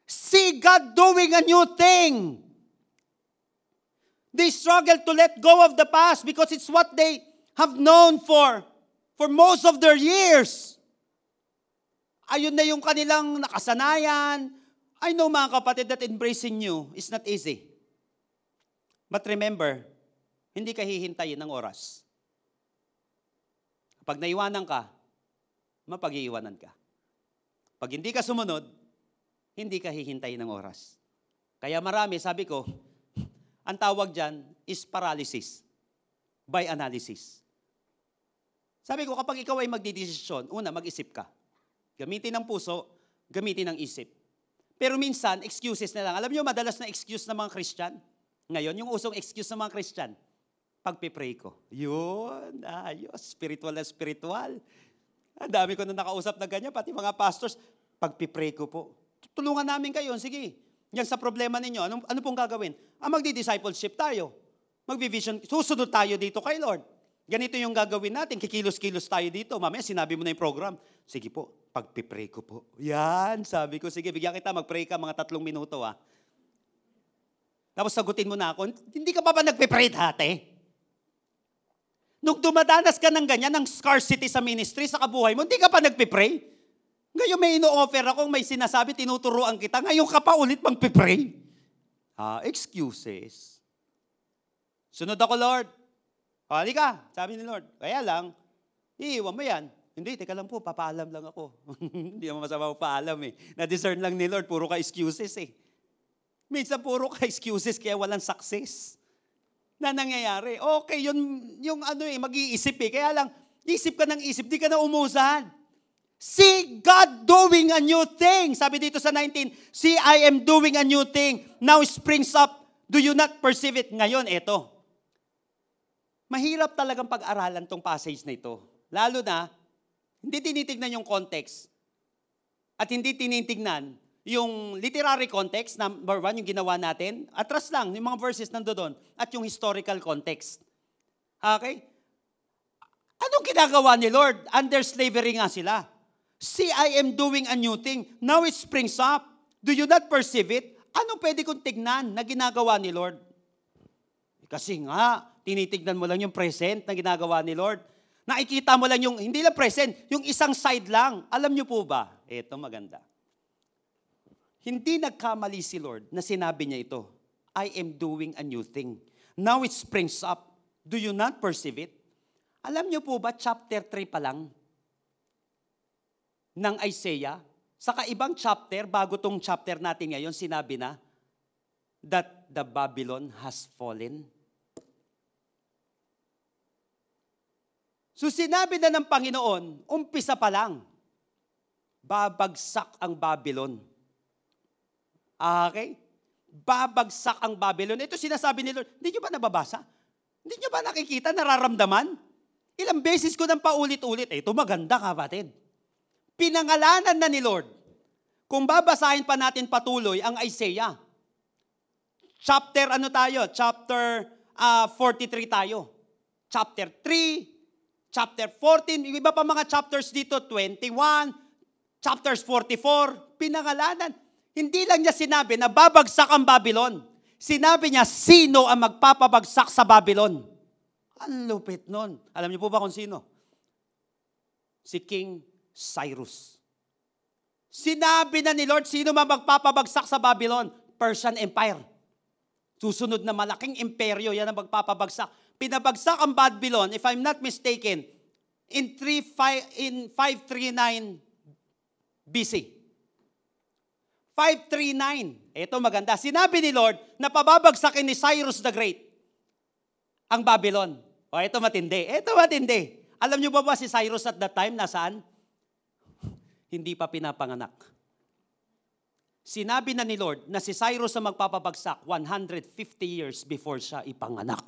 See God doing a new thing. They struggle to let go of the past because it's what they have known for most of their years. Ayun na yung kanilang nakasanayan. I know mga kapatid that embracing new is not easy. But remember, hindi ka hihintayin ng oras. Pag naiwanan ka, mapag-iiwanan ka. Pag hindi ka sumunod, hindi ka hihintayin ng oras. Kaya marami, sabi ko, ang tawag dyan is paralysis by analysis. Sabi ko, kapag ikaw ay magdidesisyon, una, mag-isip ka. Gamitin ang puso, gamitin ang isip. Pero minsan, excuses na lang. Alam niyo, madalas na excuse ng mga Christian. Ngayon, yung usong excuse ng mga Christian, pagpipray ko. Yun, ayos, spiritual na spiritual. Ang dami ko na nakausap na ganyan, pati mga pastors, pagpipray ko po. Tulungan namin kayo, sige. Yan sa problema ninyo, ano pong gagawin? Magdi-discipleship tayo. Magbi-vision, susunod tayo dito kay Lord. Ganito yung gagawin natin, kikilos-kilos tayo dito. Mamaya, sinabi mo na yung program. Sige po, pagpipray ko po. Yan, sabi ko, sige, bigyan kita, mag-pray ka mga 3 minuto, ha. Tapos sagutin mo na ako, hindi ka pa ba nagpipray dati? Nung dumadanas ka ng ganyan, ng scarcity sa ministry, sa kabuhay mo, hindi ka pa nagpipray? Ngayon may ino-offer ako, may sinasabi, tinuturuan kita, ngayon ka pa ulit magpipray? Excuses. Sunod ako, Lord. Halika, sabi ni Lord. Kaya lang, iiwan mo yan. Hindi, teka lang po, papaalam lang ako. Hindi naman masama paalam eh. Na-discern lang ni Lord, puro ka excuses eh. Minsan puro ka excuses kaya walang success na nangyayari. Okay, yung mag-iisip eh. Kaya lang, isip ka ng isip, di ka na umusan. See God doing a new thing. Sabi dito sa 19, see, I am doing a new thing. Now springs up. Do you not perceive it? Ngayon, eto. Mahirap talagang pag-aralan tong passage na ito. Lalo na, hindi tinitignan yung context. At hindi tinitignan yung literary context, number 1, yung ginawa natin. Atras lang, yung mga verses nandoon. At yung historical context. Okay? Anong ginagawa ni Lord? Under slavery nga sila. See, I am doing a new thing. Now it springs up. Do you not perceive it? Anong pwede kong tignan na ginagawa ni Lord? Kasi nga, tinitignan mo lang yung present na ginagawa ni Lord. Nakikita mo lang yung, hindi lang present, yung isang side lang. Alam niyo po ba? Ito maganda. Hindi nagkamali si Lord na sinabi niya ito. I am doing a new thing. Now it springs up. Do you not perceive it? Alam niyo po ba, chapter 3 pa lang ng Isaiah, sa kaibang chapter, bago tong chapter natin ngayon, sinabi na that the Babylon has fallen. So sinabi na ng Panginoon, umpisa pa lang, babagsak ang Babylon. Okay? Babagsak ang Babylon. Ito sinasabi ni Lord, hindi nyo ba nababasa? Hindi nyo ba nakikita, nararamdaman? Ilang beses ko nang paulit-ulit. Ito maganda, kapatid. Pinangalanan na ni Lord. Kung babasahin pa natin patuloy ang Isaiah, chapter 43 tayo. Chapter 3, chapter 14, yung iba pa mga chapters dito, 21, chapters 44, pinangalanan. Hindi lang niya sinabi na babagsak ang Babylon. Sinabi niya, sino ang magpapabagsak sa Babylon? Ang lupit nun. Alam niyo po ba kung sino? Si King Cyrus. Sinabi na ni Lord, sino man magpapabagsak sa Babylon? Persian Empire. Susunod na malaking imperyo, yan ang magpapabagsak. Pinabagsak ang Babylon, if I'm not mistaken, in 539 BC. 539. Ito maganda. Sinabi ni Lord na pababagsakin ni Cyrus the Great ang Babylon. O, ito matindi. Ito matindi. Alam niyo ba si Cyrus at that time nasaan? Hindi pa pinapanganak. Sinabi na ni Lord na si Cyrus ang magpapabagsak 150 years before siya ipanganak.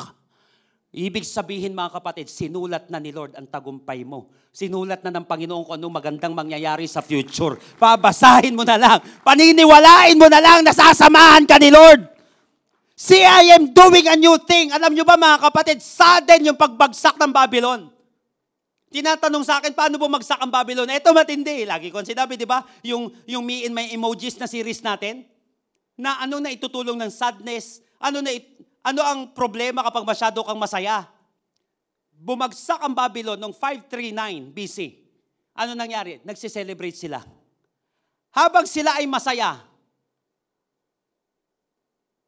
Ibig sabihin mga kapatid, sinulat na ni Lord ang tagumpay mo. Sinulat na ng Panginoon kung anong magandang mangyayari sa future. Pabasahin mo na lang. Paniniwalain mo na lang na sasamahan ka ni Lord. See, I am doing a new thing. Alam nyo ba mga kapatid, sudden yung pagbagsak ng Babylon. Tinatanong sa akin, paano bumagsak ang Babylon? Ito matindi. Lagi ko sinabi, di ba? Yung me and my emojis na series natin, na ano na itutulong ng sadness, ano ang problema kapag masyado kang masaya? Bumagsak ang Babylon noong 539 BC. Ano nangyari? Nagse-celebrate sila. Habang sila ay masaya,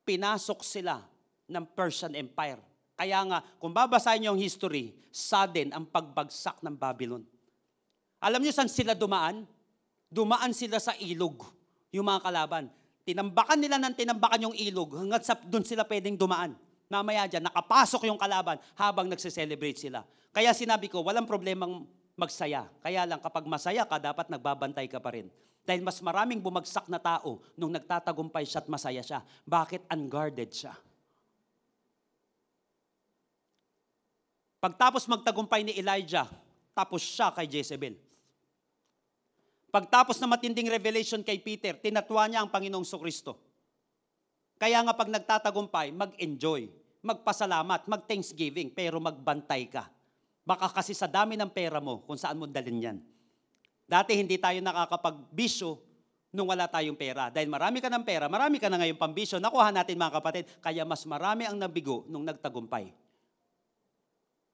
pinasok sila ng Persian Empire. Kaya nga, kung babasahin niyo yung history, sudden ang pagbagsak ng Babylon. Alam niyo saan sila dumaan? Dumaan sila sa ilog, yung mga kalaban. Tinambakan nila ng tinambakan yung ilog hanggang sa doon sila pwedeng dumaan. Mamaya dyan, nakapasok yung kalaban habang nagse-celebrate sila. Kaya sinabi ko, walang problemang magsaya. Kaya lang kapag masaya ka, dapat nagbabantay ka pa rin. Dahil mas maraming bumagsak na tao nung nagtatagumpay siya at masaya siya. Bakit? Unguarded siya. Pagtapos magtagumpay ni Elijah, tapos siya kay Jezebel. Pagtapos na matinding revelation kay Peter, tinatwa niya ang Panginoong Kristo. Kaya nga pag nagtatagumpay, mag-enjoy, magpasalamat, mag-thanksgiving, pero magbantay ka. Baka kasi sa dami ng pera mo, kung saan mo dalhin yan. Dati hindi tayo nakakapagbisyo nung wala tayong pera. Dahil marami ka ng pera, marami ka na ngayon pambisyo. Nakuha natin mga kapatid, kaya mas marami ang nabigo nung nagtagumpay.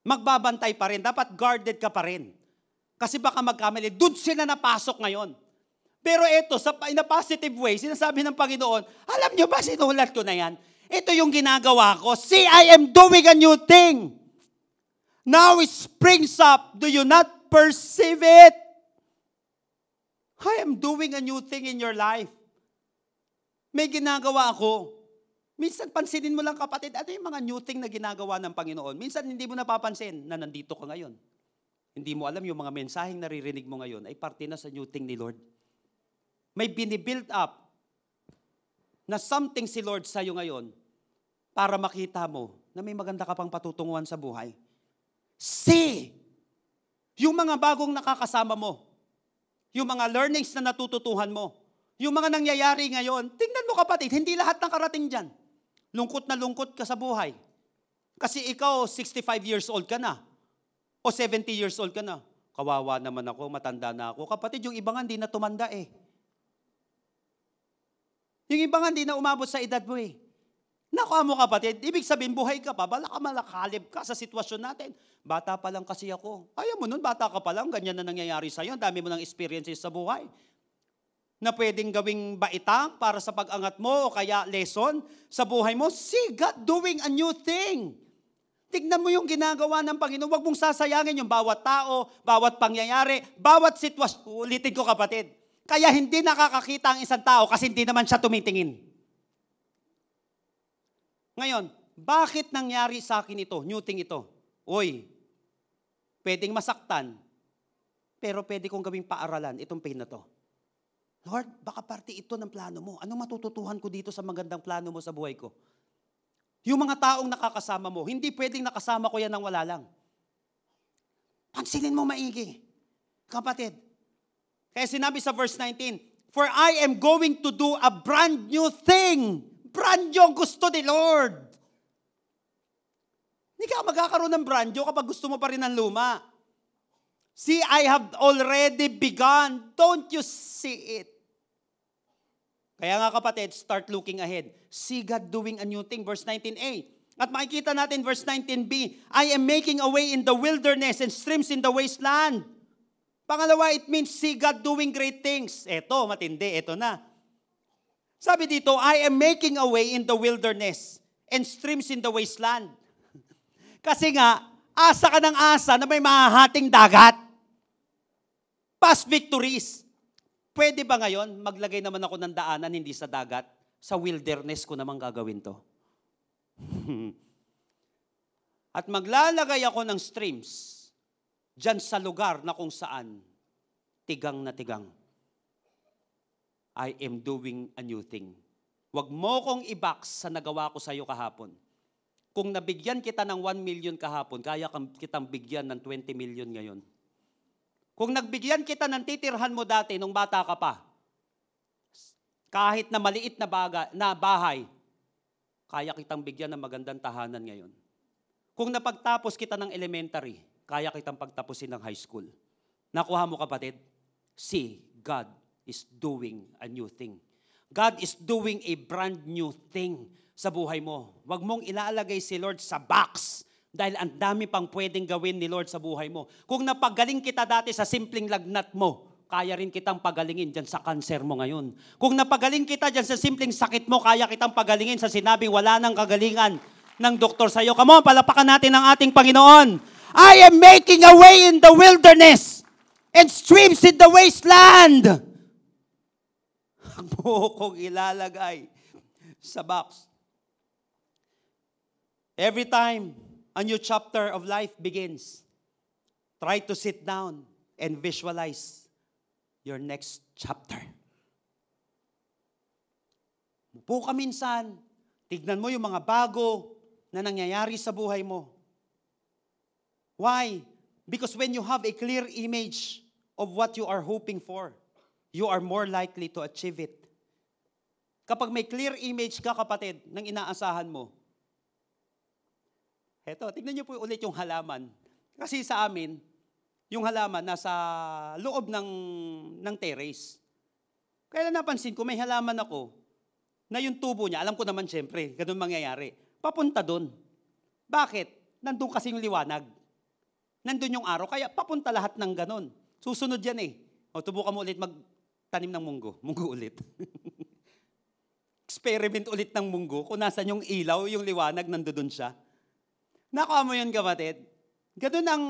Magbabantay pa rin, dapat guarded ka pa rin. Kasi baka magkamali, doon sila napasok ngayon. Pero ito, in a positive way, sinasabi ng Panginoon, alam nyo ba, sinulat ko na yan? Ito yung ginagawa ko. See, I am doing a new thing. Now it springs up. Do you not perceive it? I am doing a new thing in your life. May ginagawa ako. Minsan pansinin mo lang kapatid, ano yung mga new thing na ginagawa ng Panginoon? Minsan hindi mo napapansin na nandito ka ngayon. Hindi mo alam yung mga mensaheng naririnig mo ngayon ay parte na sa new thing ni Lord. May binibuild up na something si Lord sa'yo ngayon para makita mo na may maganda ka pang patutunguhan sa buhay. See! Yung mga bagong nakakasama mo, yung mga learnings na natututuhan mo, yung mga nangyayari ngayon, tingnan mo kapatid, hindi lahat nakarating dyan. Lungkot na lungkot ka sa buhay. Kasi ikaw, 65 years old ka na. O 70 years old ka na. Kawawa naman ako, matanda na ako. Kapatid, yung iba nga hindi na tumanda eh. Yung iba nga hindi na umabot sa edad mo eh. Nakuha mo kapatid, ibig sabihin buhay ka pa, bala ka malakalib ka sa sitwasyon natin. Bata pa lang kasi ako. Ayaw mo nun, bata ka pa lang, ganyan na nangyayari sa'yo. Ang dami mo ng experiences sa buhay. Na pwedeng gawing baitang para sa pag-angat mo o kaya lesson sa buhay mo. See God doing a new thing. Tignan mo yung ginagawa ng Panginoon. Huwag mong sasayangin yung bawat tao, bawat pangyayari, bawat sitwasyon. Ulitin ko kapatid. Kaya hindi nakakakita ang isang tao kasi hindi naman siya tumitingin. Ngayon, bakit nangyari sa akin ito, new thing ito? Uy, pwedeng masaktan, pero pwede kong gawing paaralan itong pain na to. Lord, baka parte ito ng plano mo. Anong matututuhan ko dito sa magandang plano mo sa buhay ko? Yung mga taong nakakasama mo, hindi pwedeng nakasama ko yan ng wala lang. Pansinin mo maigi. Kapatid, kaya sinabi sa verse 19, for I am going to do a brand new thing. Brand new ang gusto ni Lord. Hindi ka magkakaroon ng brand new kapag gusto mo pa rin ng luma. See, I have already begun. Don't you see it? Kaya nga kapatid, start looking ahead. See God doing a new thing. Verse 19a. At makikita natin verse 19b. I am making a way in the wilderness and streams in the wasteland. Pangalawa, it means see God doing great things. Eto, matindi. Eto na. Sabi dito, I am making a way in the wilderness and streams in the wasteland. Kasi nga, asa ka ng asa na may mahahating dagat. Past victories. Pwede ba ngayon, maglagay naman ako ng daanan hindi sa dagat? Sa wilderness ko naman gagawin to. At maglalagay ako ng streams dyan sa lugar na kung saan tigang na tigang. I am doing a new thing. Huwag mo kong i-box sa nagawa ko sa iyo kahapon. Kung nabigyan kita ng 1 million kahapon, kaya kitang bigyan ng 20 million ngayon. Kung nagbigyan kita ng titirhan mo dati nung bata ka pa, kahit na maliit na bahay, kaya kitang bigyan ng magandang tahanan ngayon. Kung napagtapos kita ng elementary, kaya kitang pagtapusin ng high school. Nakuha mo kapatid? See, God is doing a new thing. God is doing a brand new thing sa buhay mo. Huwag mong ilalagay si Lord sa box dahil ang dami pang pwedeng gawin ni Lord sa buhay mo. Kung napagaling kita dati sa simpleng lagnat mo, kaya rin kitang pagalingin dyan sa cancer mo ngayon. Kung napagaling kita dyan sa simpleng sakit mo, kaya kitang pagalingin sa sinabing wala nang kagalingan ng doktor sa'yo. Come on, palapakan natin ang ating Panginoon. I am making a way in the wilderness and streams in the wasteland. Huwag mo kong ilalagay sa box. Every time a new chapter of life begins, try to sit down and visualize your next chapter. Upo ka minsan, tignan mo yung mga bago na nangyayari sa buhay mo. Why? Because when you have a clear image of what you are hoping for, you are more likely to achieve it. Kapag may clear image ka, kapatid, ng inaasahan mo, eto, tignan niyo po ulit yung halaman. Kasi sa amin, yung halaman nasa loob ng terrace. Kaya napansin ko, may halaman ako, na yung tubo niya, alam ko naman siyempre, ganun mangyayari. Papunta doon. Bakit? Nandun kasi yung liwanag. Nandun yung araw, kaya papunta lahat ng ganun. Susunod yan eh. O, tubukan mo ulit magtanim ng munggo. Munggo ulit. Experiment ulit ng munggo, kung nasan yung ilaw, yung liwanag, nandun siya. Nakuha mo yun, kapatid? Ganun ang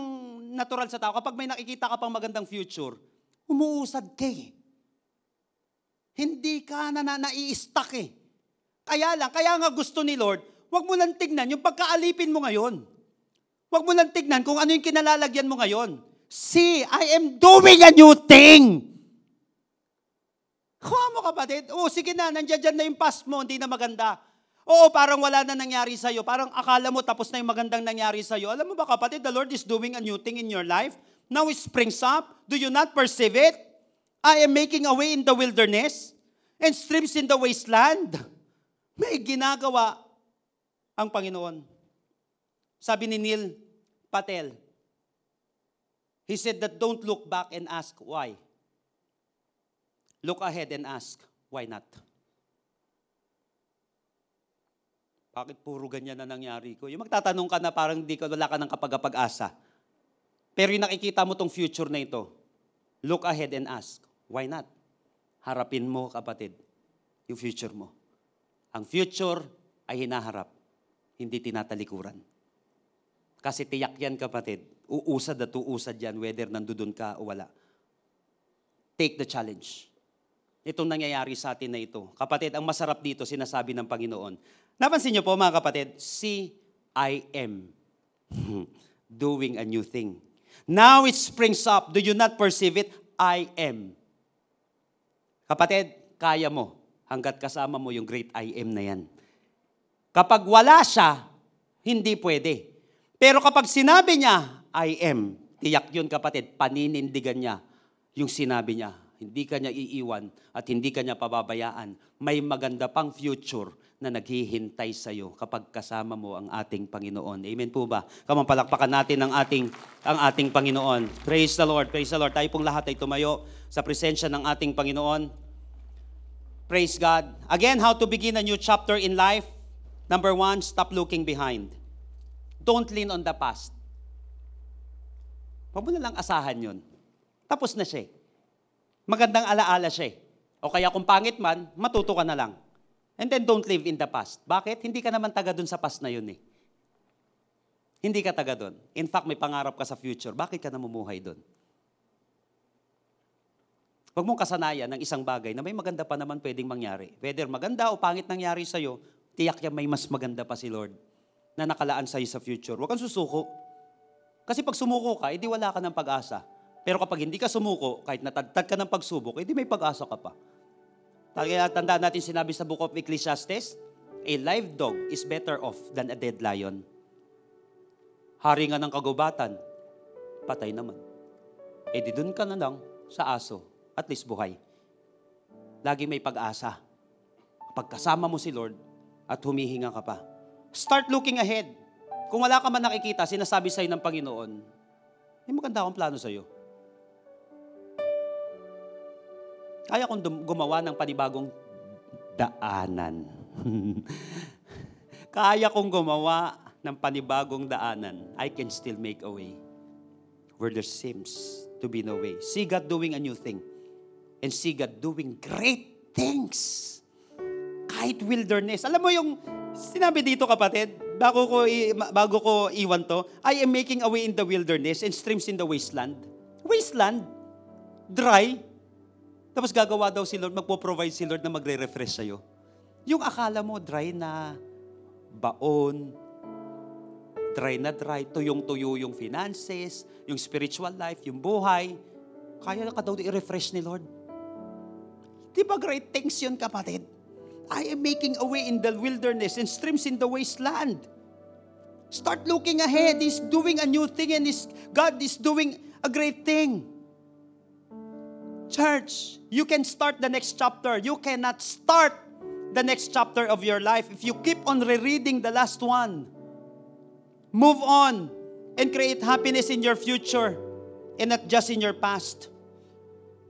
natural sa tao. Kapag may nakikita ka pang magandang future, umuusad ka eh. Hindi ka nai-stuck eh. Kaya nga gusto ni Lord, huwag mo lang tignan yung pagkaalipin mo ngayon. Huwag mo lang tignan kung ano yung kinalalagyan mo ngayon. See, I am doing a new thing. Kuha mo, kapatid. Oo, sige na, nandiyan na yung past mo, hindi na maganda. Oo, parang wala na nangyari sa'yo. Parang akala mo tapos na yung magandang nangyari sa'yo. Alam mo ba, kapatid, the Lord is doing a new thing in your life. Now it springs up. Do you not perceive it? I am making a way in the wilderness and streams in the wasteland. May ginagawa ang Panginoon. Sabi ni Neil Patel, he said that don't look back and ask why. Look ahead and ask, why not? Bakit puro ganyan na nangyari ko? Yung magtatanong ka na parang wala ka ng kapag-asa. Pero yung nakikita mo tong future na ito, look ahead and ask, why not? Harapin mo, kapatid, yung future mo. Ang future ay hinaharap, hindi tinatalikuran. Kasi tiyak yan, kapatid. Uusad at uusad yan, whether nandoon ka o wala. Take the challenge. Itong nangyayari sa atin na ito. Kapatid, ang masarap dito, sinasabi ng Panginoon. Napansin niyo po, mga kapatid, see, I am doing a new thing. Now it springs up. Do you not perceive it? I am. Kapatid, kaya mo hanggat kasama mo yung great I am na yan. Kapag wala siya, hindi pwede. Pero kapag sinabi niya, I am, tiyak yun, kapatid, paninindigan niya yung sinabi niya. Hindi ka niya iiwan at hindi ka niya pababayaan. May maganda pang future na naghihintay sa iyo kapag kasama mo ang ating Panginoon. Amen po ba? Palakpakan natin ang ating Panginoon. Praise the Lord, praise the Lord. Tayo pong lahat ay tumayo sa presensya ng ating Panginoon. Praise God. Again, how to begin a new chapter in life. Number 1, stop looking behind. Don't lean on the past. Huwag mo na lang asahan yun. Tapos na siya. Magandang alaala siya. O kaya kung pangit man, matuto ka na lang. And then don't live in the past. Bakit? Hindi ka naman taga dun sa past na yun eh. Hindi ka taga dun. In fact, may pangarap ka sa future. Bakit ka namumuhay dun? Huwag mong kasanayan ng isang bagay na may maganda pa naman pwedeng mangyari. Whether maganda o pangit nangyari sa'yo, tiyak yan may mas maganda pa si Lord na nakalaan sa'yo sa future. Huwag kang susuko. Kasi pag sumuko ka, edi wala ka ng pag-asa. Pero kapag hindi ka sumuko, kahit natagtag ka ng pagsubok, edi may pag-asa ka pa. Kaya tandaan natin sinabi sa Book of Ecclesiastes, a live dog is better off than a dead lion. Hari nga ng kagubatan, patay naman. Edi dun ka na lang sa aso, at least buhay. Lagi may pag-asa. Kapag kasama mo si Lord at humihinga ka pa. Start looking ahead. Kung wala ka man nakikita, sinasabi sa'yo ng Panginoon, may maganda akong plano sa'yo. Kaya kong gumawa ng panibagong daanan. Kaya kong gumawa ng panibagong daanan. I can still make a way where there seems to be no way. See God doing a new thing. And see God doing great things. Kahit wilderness. Alam mo yung sinabi dito, kapatid, bago ko iwan to, I am making a way in the wilderness and streams in the wasteland. Wasteland? Dry? Tapos gagawa daw si Lord, magpo-provide si Lord na magre-refresh sa'yo. Yung akala mo, dry na baon, dry na dry, tuyong-tuyo yung finances, yung spiritual life, yung buhay, kaya ka daw i-refresh ni Lord. Di ba great things yun, kapatid? I am making a way in the wilderness and streams in the wasteland. Start looking ahead. He's doing a new thing and God is doing a great thing. Church, you can start the next chapter. You cannot start the next chapter of your life if you keep on rereading the last one. Move on and create happiness in your future and not just in your past.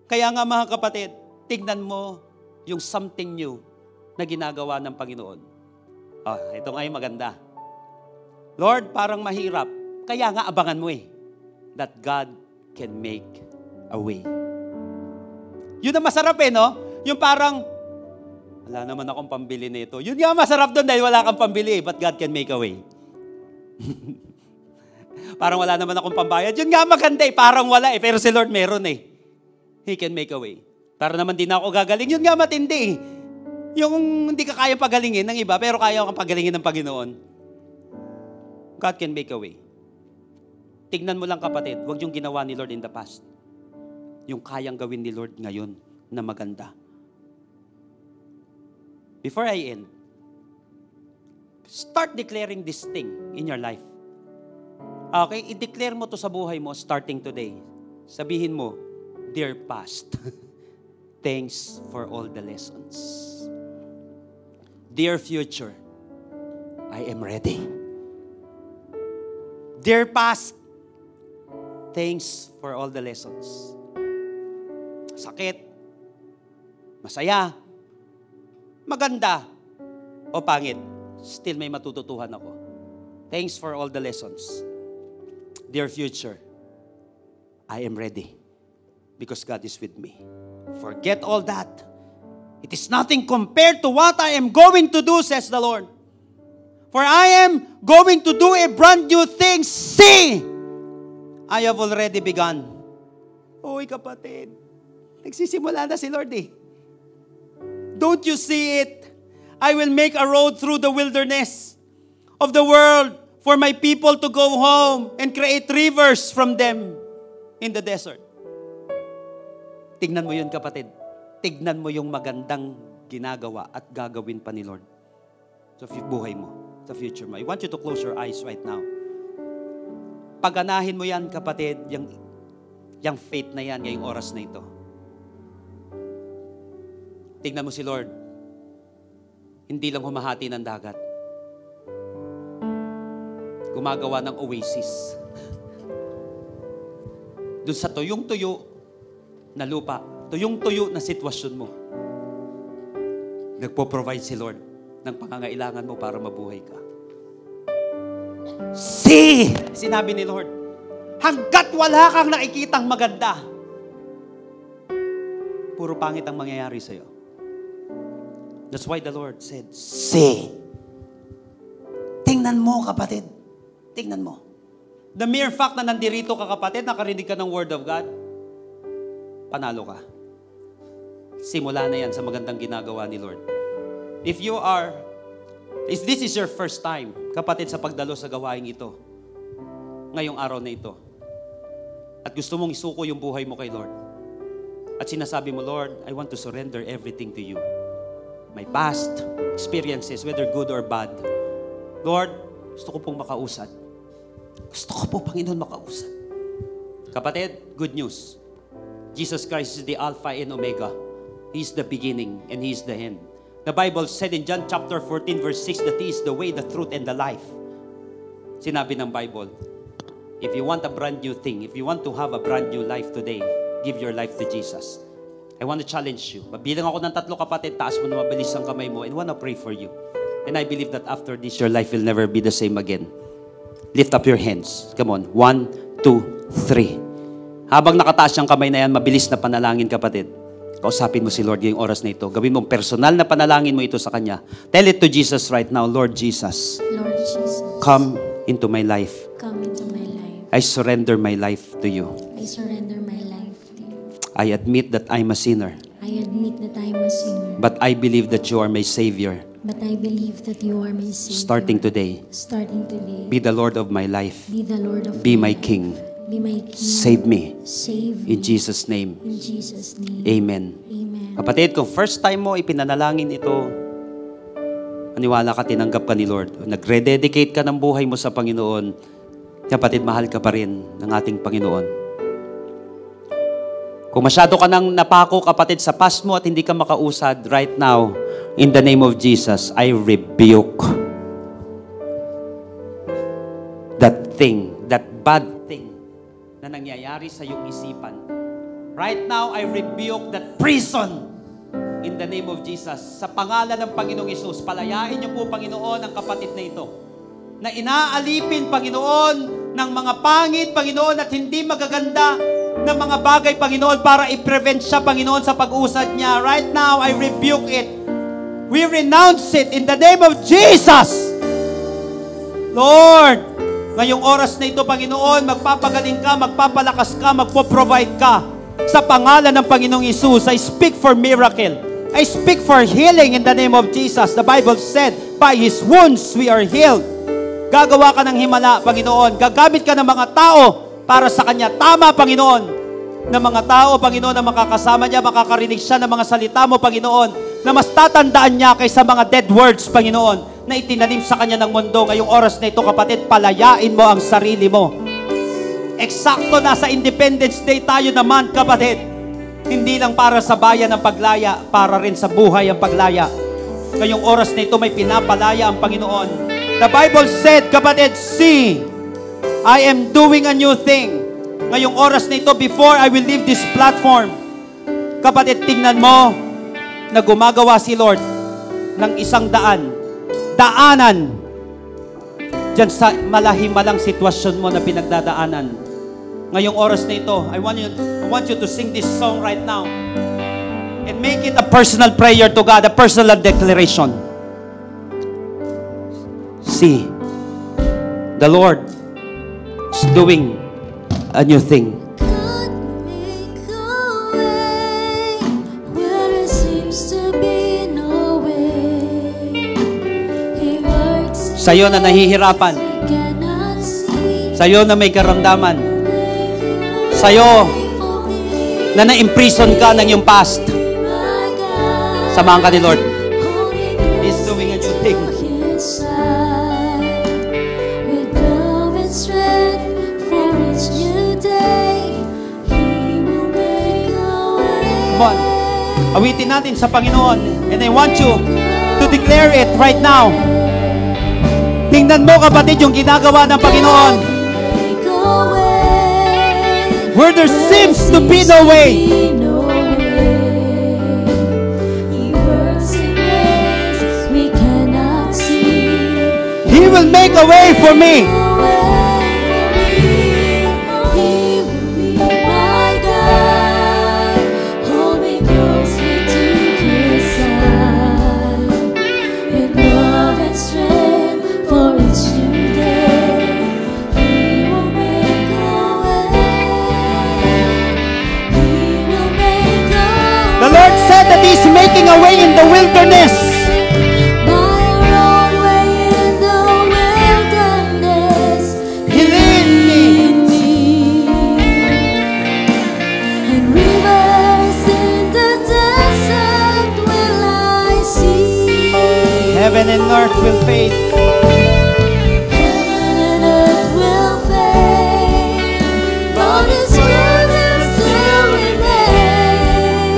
Kaya nga mga kapatid, tignan mo yung something new na ginagawa ng Panginoon. Ito nga yung maganda. Lord, parang mahirap. Kaya nga abangan mo that God can make a way. Yun ang masarap no? Yung parang, wala naman akong pambili nito. Yun nga masarap doon dahil wala kang pambili but God can make a way. Parang wala naman akong pambayad. Yun nga maganda parang wala pero si Lord meron He can make a way. Para naman din ako gagaling. Yun nga matindi Yung hindi ka kaya pagalingin ng iba, pero kaya kang pagalingin ng Panginoon. God can make a way. Tignan mo lang kapatid, huwag yung ginawa ni Lord in the past. Yung kayang gawin ni Lord ngayon na maganda. Before I end, start declaring this thing in your life. Okay, i-declare mo to sa buhay mo starting today. Sabihin mo, dear past, thanks for all the lessons. Dear future, I am ready. Dear past, thanks for all the lessons. Sakit, masaya, maganda, o pangit, still may matututuhan ako. Thanks for all the lessons. Dear future, I am ready because God is with me. Forget all that. It is nothing compared to what I am going to do, says the Lord. For I am going to do a brand new thing. See, I have already begun. Uy, kapatid, nagsisimula na si Lord Don't you see it? I will make a road through the wilderness of the world for my people to go home and create rivers from them in the desert. Tignan mo yun, kapatid. Tignan mo yung magandang ginagawa at gagawin pa ni Lord sa buhay mo, sa future mo. I want you to close your eyes right now. Paganahin mo yan, kapatid, yung faith na yan ngayong oras na ito. Tignan mo si Lord. Hindi lang humahati ng dagat. Gumagawa ng oasis. Doon sa tuyong-tuyo na lupa, tuyong-tuyo na sitwasyon mo, nagpo-provide si Lord ng pangangailangan mo para mabuhay ka. See! Sinabi ni Lord, hanggat wala kang nakikitang maganda, puro pangit ang mangyayari sa'yo. That's why the Lord said, see! Tingnan mo, kapatid. Tingnan mo. The mere fact na nandirito ka, kapatid, nakarinig ka ng Word of God, panalo ka. Simula na yan sa magandang ginagawa ni Lord. If this is your first time, kapatid, sa pagdalo sa gawain ito, ngayong araw na ito, at gusto mong isuko yung buhay mo kay Lord, at sinasabi mo, Lord, I want to surrender everything to you. My past experiences, whether good or bad. Lord, gusto ko pong makausad. Gusto ko po, Panginoon, makausad. Kapatid, good news. Jesus Christ is the Alpha and Omega. He is the beginning and He is the end. The Bible said in John chapter 14 verse 6 that He is the way, the truth, and the life. Sinabi ng Bible, if you want a brand new thing, if you want to have a brand new life today, give your life to Jesus. I want to challenge you. Mabilang ako ng 3 kapatid, taas mo na mabilis ang kamay mo, and want to pray for you. And I believe that after this, your life will never be the same again. Lift up your hands. Come on. 1, 2, 3. Habang nakataas yung kamay na yan, mabilis na panalangin, kapatid. Kausapin mo si Lord ngayong oras na ito. Gawin mo personal na panalangin mo ito sa Kanya. Tell it to Jesus right now, Lord Jesus. Lord Jesus. come into my life. Come into my life. I surrender my life to you. I surrender my life to you. I admit that I'm a sinner, I admit that I am a sinner. but I believe that you are my Savior. But I believe that you are my Savior. Starting today, Starting today. be the Lord of my life. Be the Lord of Be my my life. King. Be my King. Save me. Save me. In Jesus' name. In Jesus' name. Amen. Amen. Kapatid, kung first time mo ipinanalangin ito, maniwala ka, tinanggap ka ni Lord. Nagre-dedicate ka ng buhay mo sa Panginoon. Kapatid, mahal ka pa rin ng ating Panginoon. Kung masyado ka nang napako, kapatid, sa past mo at hindi ka makausad, right now, in the name of Jesus, I rebuke that thing, that bad thing na nangyayari sa iyong isipan. Right now, I rebuke that prison in the name of Jesus. Sa pangalan ng Panginoong Hesus, palayain niyo po, Panginoon, ang kapatid na ito, na inaalipin, Panginoon, ng mga pangit, Panginoon, at hindi magaganda ng mga bagay, Panginoon, para i-prevent siya, Panginoon, sa pag-usad niya. Right now, I rebuke it. We renounce it in the name of Jesus. Lord, ngayong oras na ito, Panginoon, magpapagaling ka, magpapalakas ka, magpo-provide ka. Sa pangalan ng Panginoong Hesus, I speak for miracle. I speak for healing in the name of Jesus. The Bible said, by His wounds we are healed. Gagawa ka ng himala, Panginoon. Gagamit ka ng mga tao para sa Kanya. Tama, Panginoon, na mga tao, Panginoon, na makakasama niya, makakarinig siya ng mga salita mo, Panginoon, na mas tatandaan niya kaysa mga dead words, Panginoon, na itinanim sa Kanya ng mundo. Ngayong oras na ito, kapatid, palayain mo ang sarili mo. Eksakto, nasa Independence Day tayo naman, kapatid. Hindi lang para sa bayan ang paglaya, para rin sa buhay ang paglaya. Ngayong oras na ito, may pinapalaya ang Panginoon. The Bible said, kapatid, see, I am doing a new thing. Ngayong oras na ito, before I will leave this platform, kapatid, tingnan mo na gumagawa si Lord ng isang daanan dyan sa malahimalang sitwasyon mo na pinagdadaanan. Ngayong oras na ito, I want you to sing this song right now and make it a personal prayer to God, a personal declaration. See, the Lord is doing a new thing. God make a way where there seems to be no way. He works Sa'yo na nahihirapan, we cannot see. sa'yo na may karamdaman, sa'yo For me, na na-imprison ka ng iyong past, my God, samahan ka ni Lord. holding He's doing a new thing. His side with love and strength for each new day. He will make a way. Come on. Awitin natin sa Panginoon. And I want you to declare it right now. Tingnan mo, kapatid, yung ginagawa ng Panginoon. Make a way Where there seems to be no way. no way. He works in ways we cannot see. He will make a way for me. He will be my guide. Hold me closely to His side. With love and strength for each new day. He will make a way. He will make a way. The Lord said that He's making a way in the wilderness. By a roadway in the wilderness. He lead me. And rivers in the desert will I see. Heaven and earth will fade. Heaven and earth will fade, but His word will still remain.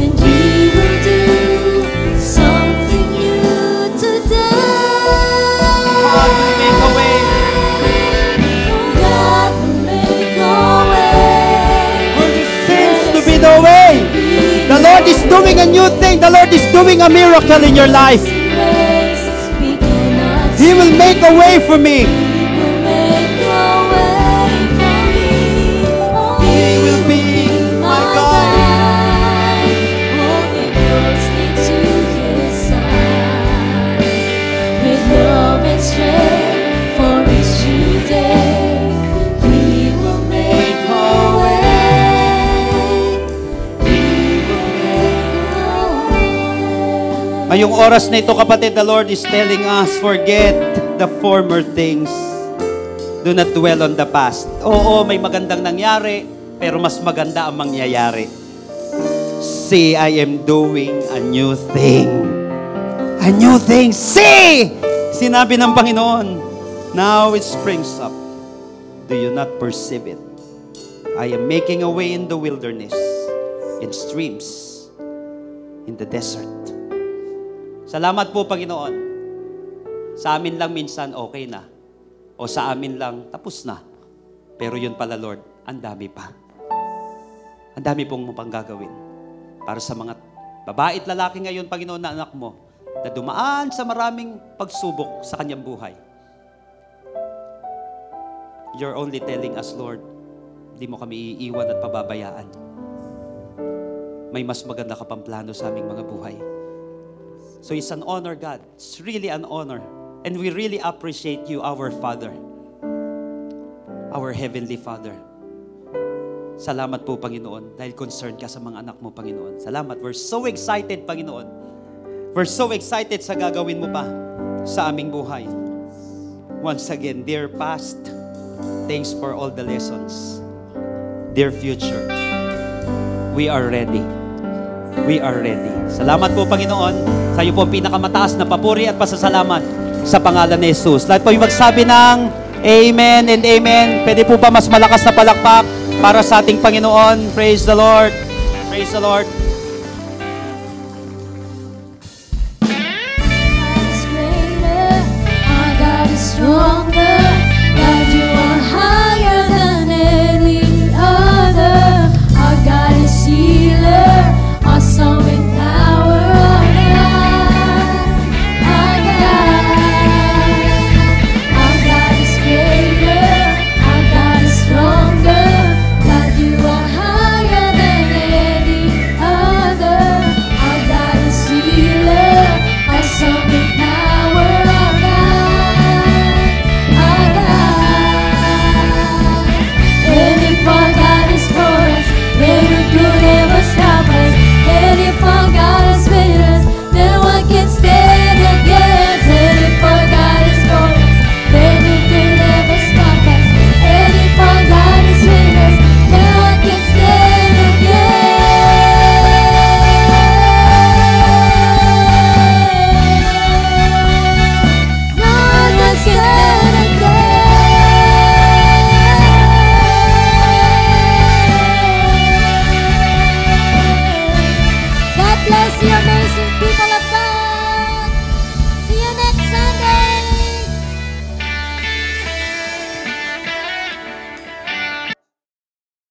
And He will do something new today. God will make a way. God will make a way. Where there seems to be no way. The Lord is doing a new thing. The Lord is doing a miracle in your life. We cannot He will make a way for me. He will make a way for me. He will be my God. Hold me closely to His side. With love and strength Ngayong oras na ito, kapatid, the Lord is telling us, forget the former things. Do not dwell on the past. Oo, may magandang nangyari, pero mas maganda ang mangyayari. See, I am doing a new thing. A new thing. See! Sinabi ng Panginoon, now it springs up. Do you not perceive it? I am making a way in the wilderness, in streams, in the desert. Salamat po, Panginoon. Sa amin lang minsan okay na. O sa amin lang tapos na. Pero yun pala, Lord, ang dami pa. Ang dami pong mapang gagawin. Para sa mga babae at lalaki ngayon, Panginoon, na anak mo, na dumaan sa maraming pagsubok sa kanyang buhay. You're only telling us, Lord, hindi mo kami iiwan at pababayaan. May mas maganda ka pang plano sa aming mga buhay. So it's an honor, God. It's really an honor. And we really appreciate you, our Father. Our Heavenly Father. Salamat po, Panginoon, dahil concerned ka sa mga anak mo, Panginoon. Salamat. We're so excited, Panginoon. We're so excited sa gagawin mo pa sa aming buhay. Once again, dear past, thanks for all the lessons. Dear future, we are ready. We are ready. Salamat po, Panginoon. Sa iyo po ang pinakamataas na papuri at pasasalamat sa pangalan ni Jesus. Lahat po yung magsabi ng Amen and Amen. Pwede po ba mas malakas na palakpak para sa ating Panginoon? Praise the Lord. Praise the Lord. Stronger, God, you are higher than any other. Our God is healer, awesome in power. Our God is greater, our God is stronger. God, you are higher than any other. Our God is healer, awesome in power. And if our God is for us, then who could ever stop us? And if our God is with us, then what can stand against? And if our God is for us, then who could ever stop us? And if our God is with us, then what can stand against? No one can stand against. God bless you, amazing people of God.